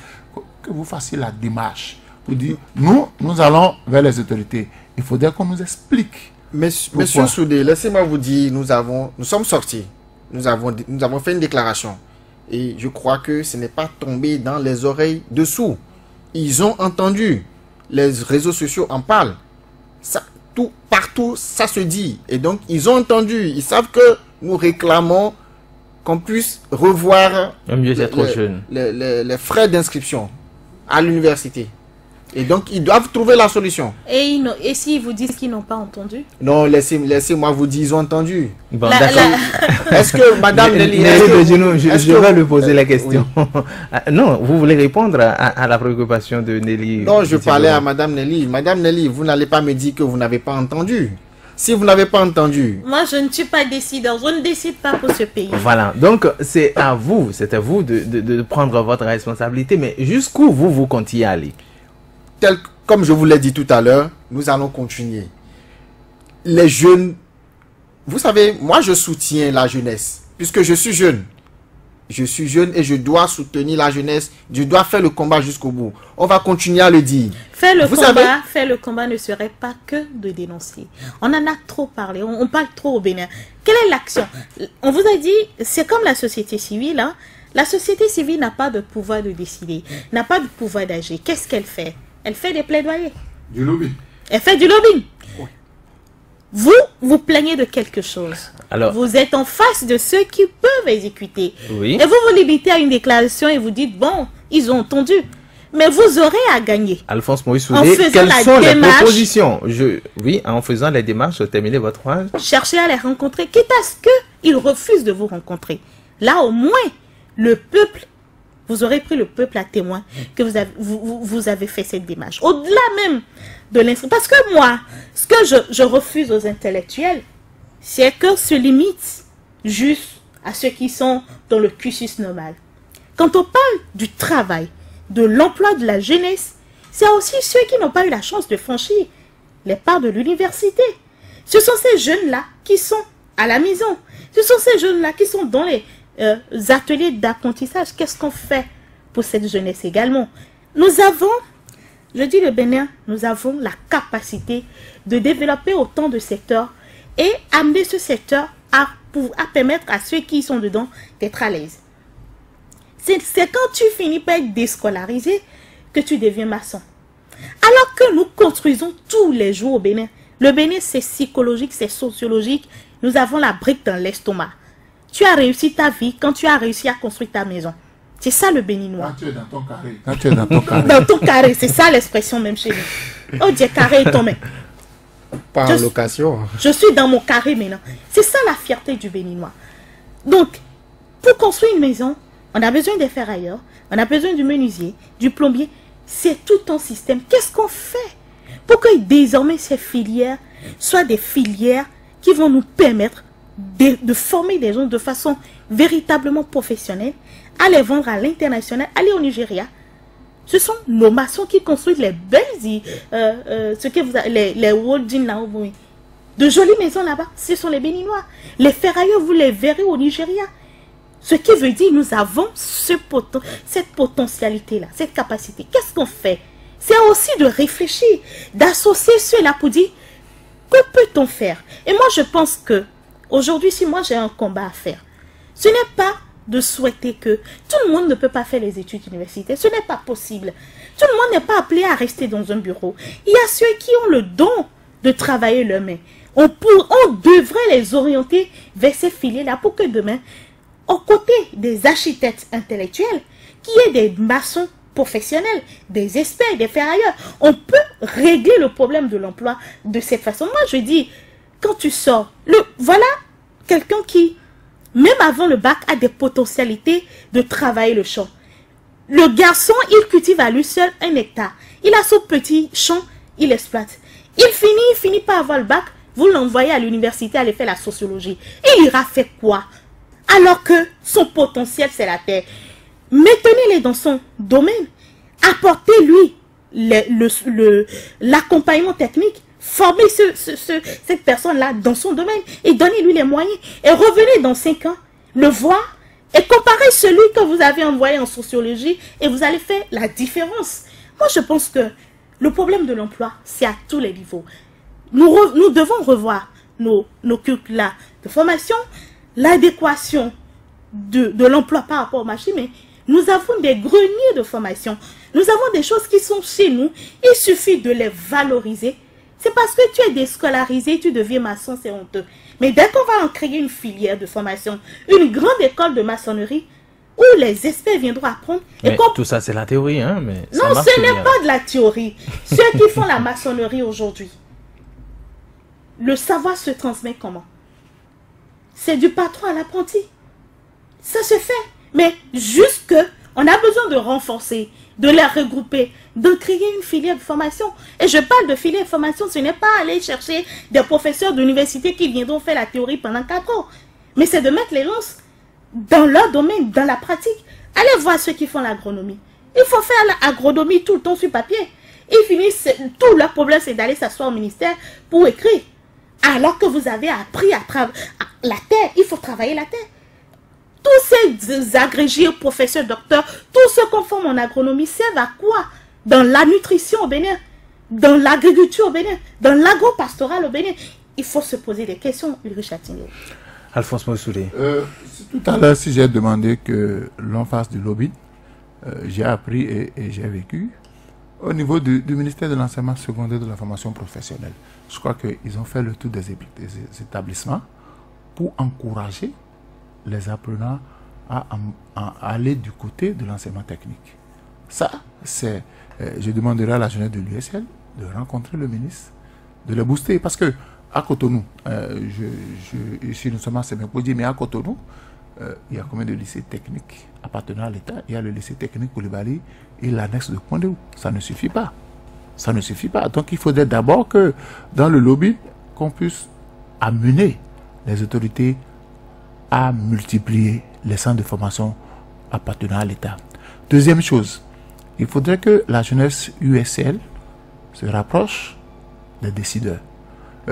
que vous fassiez la démarche pour dire, nous allons vers les autorités. Il faudrait qu'on nous explique. Monsieur Soudé, laissez-moi vous dire, nous sommes sortis. Nous avons fait une déclaration. Et je crois que ce n'est pas tombé dans les oreilles dessous. Ils ont entendu. Les réseaux sociaux en parlent. Ça, partout, ça se dit. Et donc, ils ont entendu. Ils savent que nous réclamons qu'on puisse revoir les frais d'inscription à l'université. Et donc, ils doivent trouver la solution. Et s'ils vous disent qu'ils n'ont pas entendu? Non, laissez-moi vous dire, ils ont entendu. Bon, d'accord. Est-ce que Madame Nelly... Je vais lui poser la question. Oui. Non, vous voulez répondre à la préoccupation de Nelly? Non, je parlais à Madame Nelly. Madame Nelly, vous n'allez pas me dire que vous n'avez pas entendu. Si vous n'avez pas entendu... Moi, je ne suis pas décideur. Je ne décide pas pour ce pays. Voilà. Donc, c'est à vous de prendre votre responsabilité. Mais jusqu'où vous comptiez aller? Comme je vous l'ai dit tout à l'heure, nous allons continuer. Les jeunes, vous savez, moi je soutiens la jeunesse, puisque je suis jeune. Je suis jeune et je dois soutenir la jeunesse. Je dois faire le combat jusqu'au bout. On va continuer à le dire. Faire le combat ne serait pas que de dénoncer. On en a trop parlé. On parle trop au Bénin. Quelle est l'action? On vous a dit, c'est comme la société civile. Hein? La société civile n'a pas de pouvoir de décider, n'a pas de pouvoir d'agir. Qu'est-ce qu'elle fait? Elle fait des plaidoyers. Du lobby. Elle fait du lobbying. Oui. Vous plaignez de quelque chose. Alors, vous êtes en face de ceux qui peuvent exécuter. Oui. Et vous vous limitez à une déclaration et vous dites, bon, ils ont entendu. Mais vous aurez à gagner. Alphonse Maurice Soudé, quelles sont les propositions? Oui, en faisant les démarches, terminez votre phrase. Cherchez à les rencontrer, quitte à ce qu'ils refusent de vous rencontrer. Là, au moins, le peuple... Vous aurez pris le peuple à témoin que vous avez fait cette démarche. Au-delà même de l'inscription. Parce que moi, ce que je refuse aux intellectuels, c'est que se limite juste à ceux qui sont dans le cursus normal. Quand on parle du travail, de l'emploi de la jeunesse, c'est aussi ceux qui n'ont pas eu la chance de franchir les pas de l'université. Ce sont ces jeunes-là qui sont à la maison. Ce sont ces jeunes-là qui sont dans les... ateliers d'apprentissage. Qu'est-ce qu'on fait pour cette jeunesse également? Nous avons, je dis le Bénin, nous avons la capacité de développer autant de secteurs et amener ce secteur à permettre à ceux qui sont dedans d'être à l'aise. C'est quand tu finis par être déscolarisé que tu deviens maçon. Alors que nous construisons tous les jours au Bénin. Le Bénin, c'est psychologique, c'est sociologique. Nous avons la brique dans l'estomac. Tu as réussi ta vie quand tu as réussi à construire ta maison. C'est ça le béninois. Quand tu es dans ton carré. Quand tu es dans ton carré. Dans ton carré, c'est ça l'expression même chez nous. Oh Dieu, carré est tombé. Pas en location. Je suis dans mon carré maintenant. C'est ça la fierté du béninois. Donc, pour construire une maison, on a besoin des ferrailleurs, on a besoin du menuisier, du plombier. C'est tout un système. Qu'est-ce qu'on fait pour que désormais ces filières soient des filières qui vont nous permettre de former des gens de façon véritablement professionnelle, à les vendre à l'international, aller au Nigeria. Ce sont nos maçons qui construisent les belles, ce que vous avez, les holdings là, de jolies maisons là-bas. Ce sont les Béninois. Les ferrailleurs, vous les verrez au Nigeria. Ce qui veut dire nous avons cette potentialité-là, cette capacité. Qu'est-ce qu'on fait? C'est aussi de réfléchir, d'associer cela pour dire que peut-on faire? Et moi, je pense que aujourd'hui, si moi j'ai un combat à faire, ce n'est pas de souhaiter que tout le monde ne peut pas faire les études universitaires. Ce n'est pas possible. Tout le monde n'est pas appelé à rester dans un bureau. Il y a ceux qui ont le don de travailler leurs mains. On devrait les orienter vers ces filières-là pour que demain, aux côtés des architectes intellectuels, qu'il y ait des maçons professionnels, des experts, des ferrailleurs. On peut régler le problème de l'emploi de cette façon. Moi, je dis, quand tu sors, voilà quelqu'un qui, même avant le bac, a des potentialités de travailler le champ. Le garçon, il cultive à lui seul 1 hectare. Il a son petit champ, il exploite. Il finit par avoir le bac, vous l'envoyez à l'université aller faire la sociologie. Il ira faire quoi? Alors que son potentiel, c'est la terre. Maintenez-les dans son domaine. Apportez-lui l'accompagnement technique. Formez cette personne-là dans son domaine et donnez-lui les moyens. Et revenez dans 5 ans, le voir et comparez celui que vous avez envoyé en sociologie et vous allez faire la différence. Moi, je pense que le problème de l'emploi, c'est à tous les niveaux. Nous devons revoir nos curricula de formation, l'adéquation de l'emploi par rapport au marché, mais nous avons des greniers de formation. Nous avons des choses qui sont chez nous. Il suffit de les valoriser. C'est parce que tu es déscolarisé, tu deviens maçon, c'est honteux. Mais dès qu'on va en créer une filière de formation, une grande école de maçonnerie, où les experts viendront apprendre. Mais tout ça, c'est la théorie, hein? Mais non, ce n'est pas de la théorie. Ceux qui font la maçonnerie aujourd'hui, le savoir se transmet comment? C'est du patron à l'apprenti. Ça se fait. Mais juste que on a besoin de renforcer, de les regrouper, de créer une filière de formation. Et je parle de filière de formation, ce n'est pas aller chercher des professeurs d'université qui viendront faire la théorie pendant 4 ans. Mais c'est de mettre les lances dans leur domaine, dans la pratique. Allez voir ceux qui font l'agronomie. Il faut faire l'agronomie tout le temps sur papier. Ils finissent, tout leur problème c'est d'aller s'asseoir au ministère pour écrire. Alors que vous avez appris à la terre, il faut travailler la terre. Tous ces agrégés, professeurs, docteurs, tous ceux qu'on forme en agronomie servent à quoi? Dans la nutrition au Bénin, dans l'agriculture au Bénin, dans l'agro-pastoral au Bénin. Il faut se poser des questions, Ulrich Chatigno. Alphonse Moussoulé. Tout à l'heure, si j'ai demandé que l'on fasse du lobby, j'ai appris et j'ai vécu au niveau du ministère de l'enseignement secondaire de la formation professionnelle. Je crois qu'ils ont fait le tour des établissements pour encourager les apprenants à aller du côté de l'enseignement technique. Ça, c'est... je demanderai à la jeunesse de l'USL de rencontrer le ministre, de le booster. Parce que à Cotonou, ici nous sommes à Sémépoudi, mais à Cotonou, il y a combien de lycées techniques appartenant à l'État? Il y a le lycée technique Koulibaly et l'annexe de Kondéou. Ça ne suffit pas. Ça ne suffit pas. Donc il faudrait d'abord que dans le lobby, qu'on puisse amener les autorités à multiplier les centres de formation appartenant à l'État. Deuxième chose, il faudrait que la jeunesse USL se rapproche des décideurs.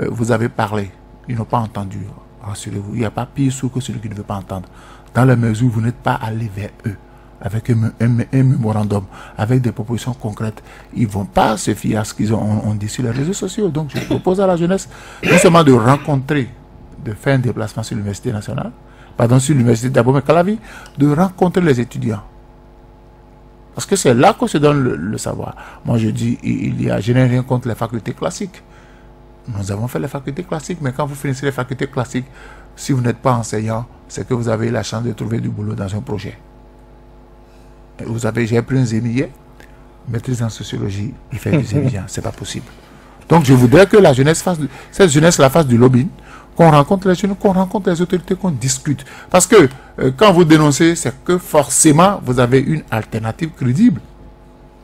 Vous avez parlé, ils n'ont pas entendu, rassurez-vous. Il n'y a pas pire sourd que celui qui ne veut pas entendre. Dans la mesure où vous n'êtes pas allé vers eux, avec un mémorandum, avec des propositions concrètes, ils ne vont pas se fier à ce qu'ils ont dit sur les réseaux sociaux. Donc je propose à la jeunesse non seulement de rencontrer, de faire un déplacement sur l'université nationale, pardon, sur l'université d'Abomey-Calavi, de rencontrer les étudiants. Parce que c'est là qu'on se donne le savoir. Moi je dis, je n'ai rien contre les facultés classiques. Nous avons fait les facultés classiques, mais quand vous finissez les facultés classiques, si vous n'êtes pas enseignant, c'est que vous avez eu la chance de trouver du boulot dans un projet. J'ai pris un zémi hier, maîtrise en sociologie, il fait du zémi, c'est pas possible. Donc je voudrais que la jeunesse cette jeunesse-là fasse du lobbying, qu'on rencontre les jeunes, qu'on rencontre les autorités, qu'on discute. Parce que quand vous dénoncez, c'est que forcément vous avez une alternative crédible.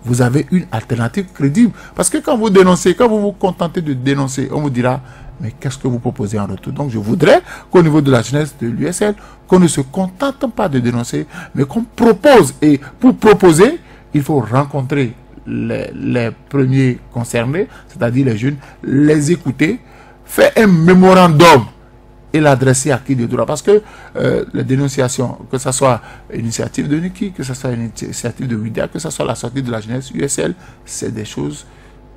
Vous avez une alternative crédible. Parce que quand vous dénoncez, quand vous vous contentez de dénoncer, on vous dira, mais qu'est-ce que vous proposez en retour? Donc je voudrais qu'au niveau de la jeunesse de l'USL, qu'on ne se contente pas de dénoncer, mais qu'on propose. Et pour proposer, il faut rencontrer les premiers concernés, c'est-à-dire les jeunes, les écouter, faire un mémorandum et l'adresser à qui de droit. Parce que les dénonciations, que ce soit l'initiative de Niki, que ce soit une initiative de WIDA, que ce soit la sortie de la jeunesse USL, c'est des choses,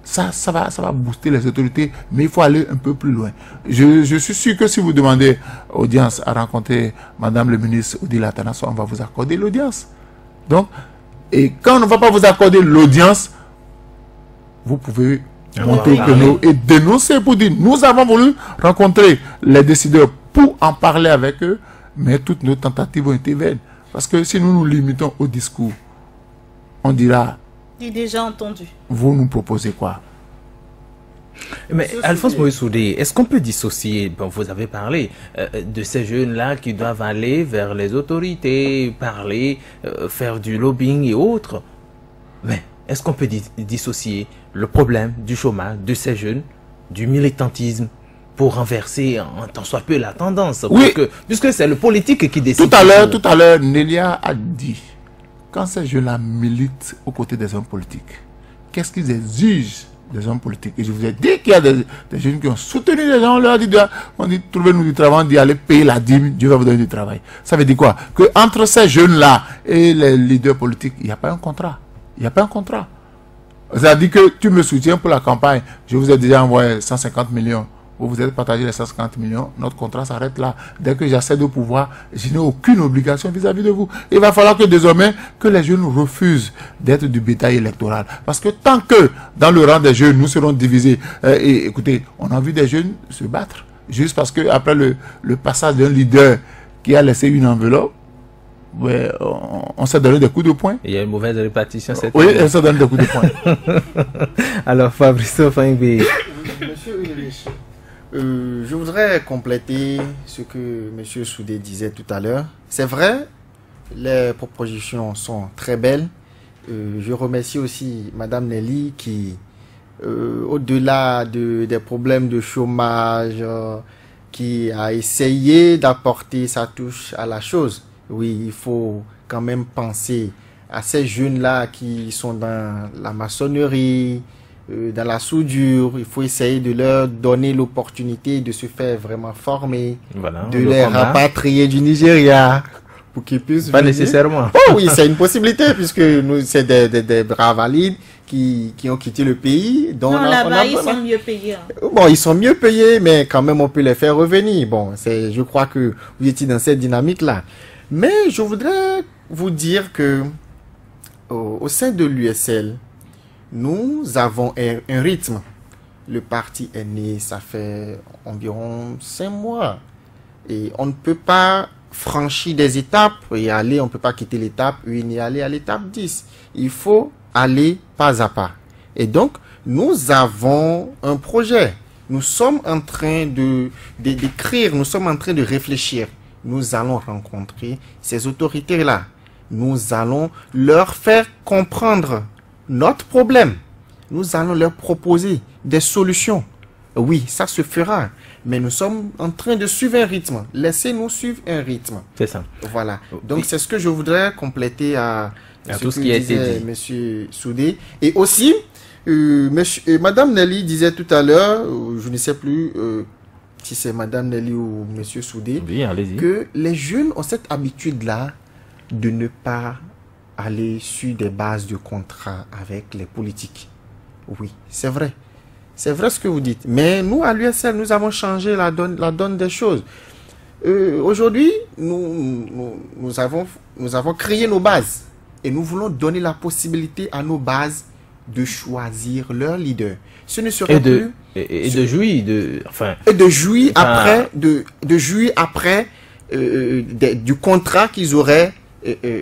ça va booster les autorités, mais il faut aller un peu plus loin. Je suis sûr que si vous demandez audience à rencontrer Madame le ministre Odile Atanasso, on va vous accorder l'audience. Donc, et quand on ne va pas vous accorder l'audience, vous pouvez monter au créneau et dénoncer pour dire nous avons voulu rencontrer les décideurs pour en parler avec eux, mais toutes nos tentatives ont été vaines. Parce que si nous nous limitons au discours, on dira... Il est déjà entendu. Vous nous proposez quoi? Mais Alphonse Moïse Soudé, est-ce qu'on peut dissocier, bon, vous avez parlé de ces jeunes-là qui doivent aller vers les autorités, parler, faire du lobbying et autres, mais est-ce qu'on peut dissocier le problème du chômage de ces jeunes, du militantisme, pour renverser en tant soit peu la tendance? Oui. Puisque c'est le politique qui décide. Tout à l'heure, Nélia a dit, quand ces jeunes-là militent aux côtés des hommes politiques, qu'est-ce qu'ils exigent des hommes politiques? Et je vous ai dit qu'il y a des jeunes qui ont soutenu les gens, on leur a dit, on dit, trouvez-nous du travail, on dit, allez payer la dîme, Dieu va vous donner du travail. Ça veut dire quoi? Que entre ces jeunes-là et les leaders politiques, il n'y a pas un contrat. Il n'y a pas un contrat. Ça dit que tu me soutiens pour la campagne, je vous ai déjà envoyé 150 millions. Vous vous êtes partagé les 150 millions, notre contrat s'arrête là. Dès que j'accède au pouvoir, je n'ai aucune obligation vis-à-vis de vous. Il va falloir que désormais, que les jeunes refusent d'être du bétail électoral. Parce que tant que dans le rang des jeunes, nous serons divisés, et écoutez, on a vu des jeunes se battre, juste parce que après le passage d'un leader qui a laissé une enveloppe, ouais, on s'est donné des coups de poing. Il y a une mauvaise répartition. Oui, on s'est donné des coups de poing. Alors, Fabrice Fangbe. Monsieur Ulrich, je voudrais compléter ce que M. Soudé disait tout à l'heure. C'est vrai, les propositions sont très belles. Je remercie aussi Mme Nelly qui, au-delà des problèmes de chômage, qui a essayé d'apporter sa touche à la chose. Oui, il faut quand même penser à ces jeunes-là qui sont dans la maçonnerie, dans la soudure. Il faut essayer de leur donner l'opportunité de se faire vraiment former, voilà, de les rapatrier du Nigeria pour qu'ils puissent pas venir. Nécessairement. Oh oui, c'est une possibilité puisque nous, c'est des bras valides qui ont quitté le pays. Donc non, là-bas, ils sont mieux payés. Hein. Bon, ils sont mieux payés, mais quand même, on peut les faire revenir. Bon, je crois que vous étiez dans cette dynamique-là. Mais je voudrais vous dire que au sein de l'USL, nous avons un rythme. Le parti est né, ça fait environ 5 mois. Et on ne peut pas franchir des étapes et aller, on ne peut pas quitter l'étape 1 et aller à l'étape 10. Il faut aller pas à pas. Et donc, nous avons un projet. Nous sommes en train d'écrire, nous sommes en train de réfléchir. Nous allons rencontrer ces autorités-là. Nous allons leur faire comprendre notre problème. Nous allons leur proposer des solutions. Oui, ça se fera. Mais nous sommes en train de suivre un rythme. Laissez-nous suivre un rythme. C'est ça. Voilà. Donc, oui, c'est ce que je voudrais compléter à tout ce qui a été dit. Monsieur Soudé. Et aussi, Madame Nelly disait tout à l'heure, je ne sais plus si c'est Madame Nelly ou Monsieur Soudé, oui, allez-y, que les jeunes ont cette habitude-là de ne pas aller sur des bases de contrat avec les politiques. Oui, c'est vrai. C'est vrai ce que vous dites. Mais nous, à l'USL, nous avons changé la donne des choses. Aujourd'hui, nous avons créé nos bases. Et nous voulons donner la possibilité à nos bases de choisir leur leader. Ce ne serait plus... Et de jouir après du contrat qu'ils auraient,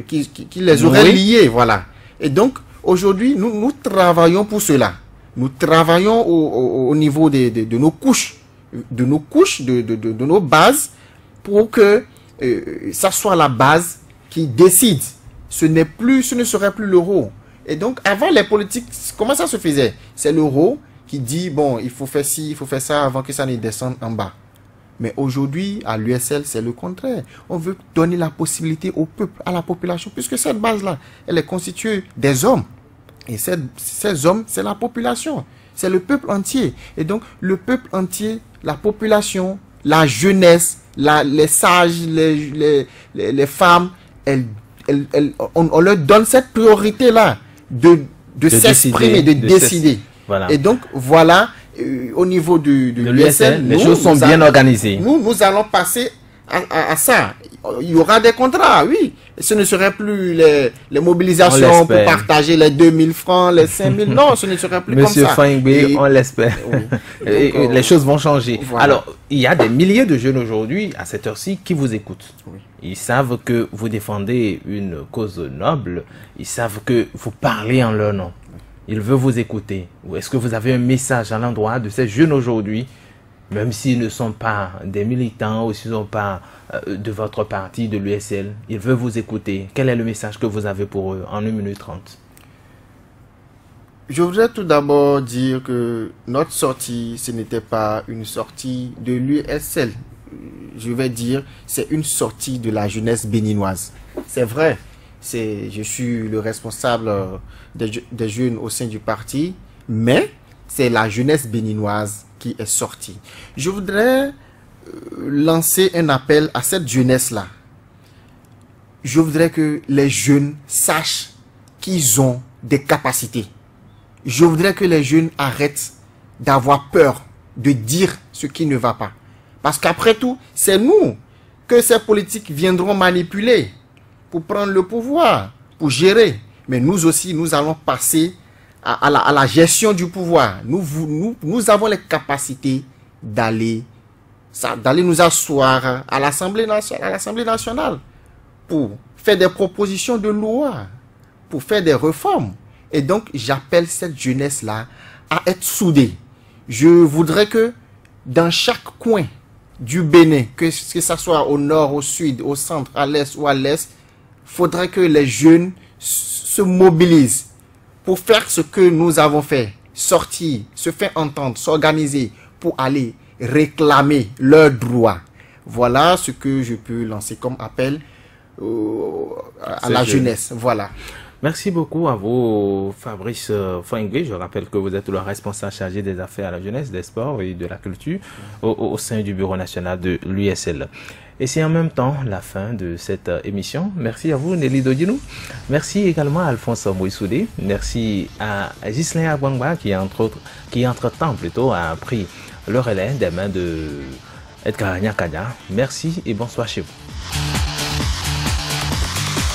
qui les aurait liés, voilà. Et donc, aujourd'hui, nous travaillons pour cela. Nous travaillons au niveau de nos couches, de nos bases, pour que ça soit la base qui décide. Ce ne serait plus l'euro. Et donc, avant les politiques, comment ça se faisait? C'est l'euro qui dit, bon, il faut faire ci, il faut faire ça avant que ça ne descende en bas. Mais aujourd'hui, à l'USL, c'est le contraire. On veut donner la possibilité au peuple, à la population, puisque cette base-là, elle est constituée des hommes. Et ces hommes, c'est la population. C'est le peuple entier. Et donc, le peuple entier, la population, la jeunesse, les sages, les femmes, on leur donne cette priorité-là de s'exprimer, de décider. Voilà. Et donc, voilà, au niveau de l'USL, les choses sont bien organisées. Nous allons passer à ça. il y aura des contrats, oui. Ce ne serait plus les mobilisations pour partager les 2000 francs, les 5000. Non, ce ne serait plus comme ça. Monsieur Faingbe, on l'espère. Oui. Les choses vont changer. Voilà. Alors, il y a des milliers de jeunes aujourd'hui, à cette heure-ci, qui vous écoutent. Oui. Ils savent que vous défendez une cause noble. Ils savent que vous parlez en leur nom. Ils veulent vous écouter. Ou est-ce que vous avez un message à l'endroit de ces jeunes aujourd'hui, même s'ils ne sont pas des militants ou s'ils ne sont pas de votre parti, de l'USL, ils veulent vous écouter. Quel est le message que vous avez pour eux en 1 minute 30? Je voudrais tout d'abord dire que notre sortie, ce n'était pas une sortie de l'USL. Je vais dire, c'est une sortie de la jeunesse béninoise. C'est vrai, je suis le responsable des jeunes au sein du parti, mais c'est la jeunesse béninoise qui est sortie. Je voudrais lancer un appel à cette jeunesse-là. Je voudrais que les jeunes sachent qu'ils ont des capacités. Je voudrais que les jeunes arrêtent d'avoir peur de dire ce qui ne va pas. Parce qu'après tout, c'est nous que ces politiques viendront manipuler pour prendre le pouvoir, pour gérer. Mais nous aussi, nous allons passer à la gestion du pouvoir. Nous avons les capacités d'aller nous asseoir à l'Assemblée nationale pour faire des propositions de loi, pour faire des réformes. Et donc, j'appelle cette jeunesse-là à être soudée. Je voudrais que dans chaque coin du Bénin, que ce soit au nord, au sud, au centre, à l'est ou à l'est, faudrait que les jeunes se mobilisent pour faire ce que nous avons fait, sortir, se faire entendre, s'organiser pour aller réclamer leurs droits. Voilà ce que je peux lancer comme appel à la jeunesse. Voilà. Merci beaucoup à vous, Fabrice Faingbe. Je rappelle que vous êtes le responsable chargé des affaires à la jeunesse, des sports et de la culture au sein du bureau national de l'USL. Et c'est en même temps la fin de cette émission. Merci à vous, Nelly Dodinou. Merci également à Alphonse Mouissoudé. Merci à Ghislain Abouangba qui entre-temps a pris le relais des mains de Edgar Nyakada. Merci et bonsoir chez vous.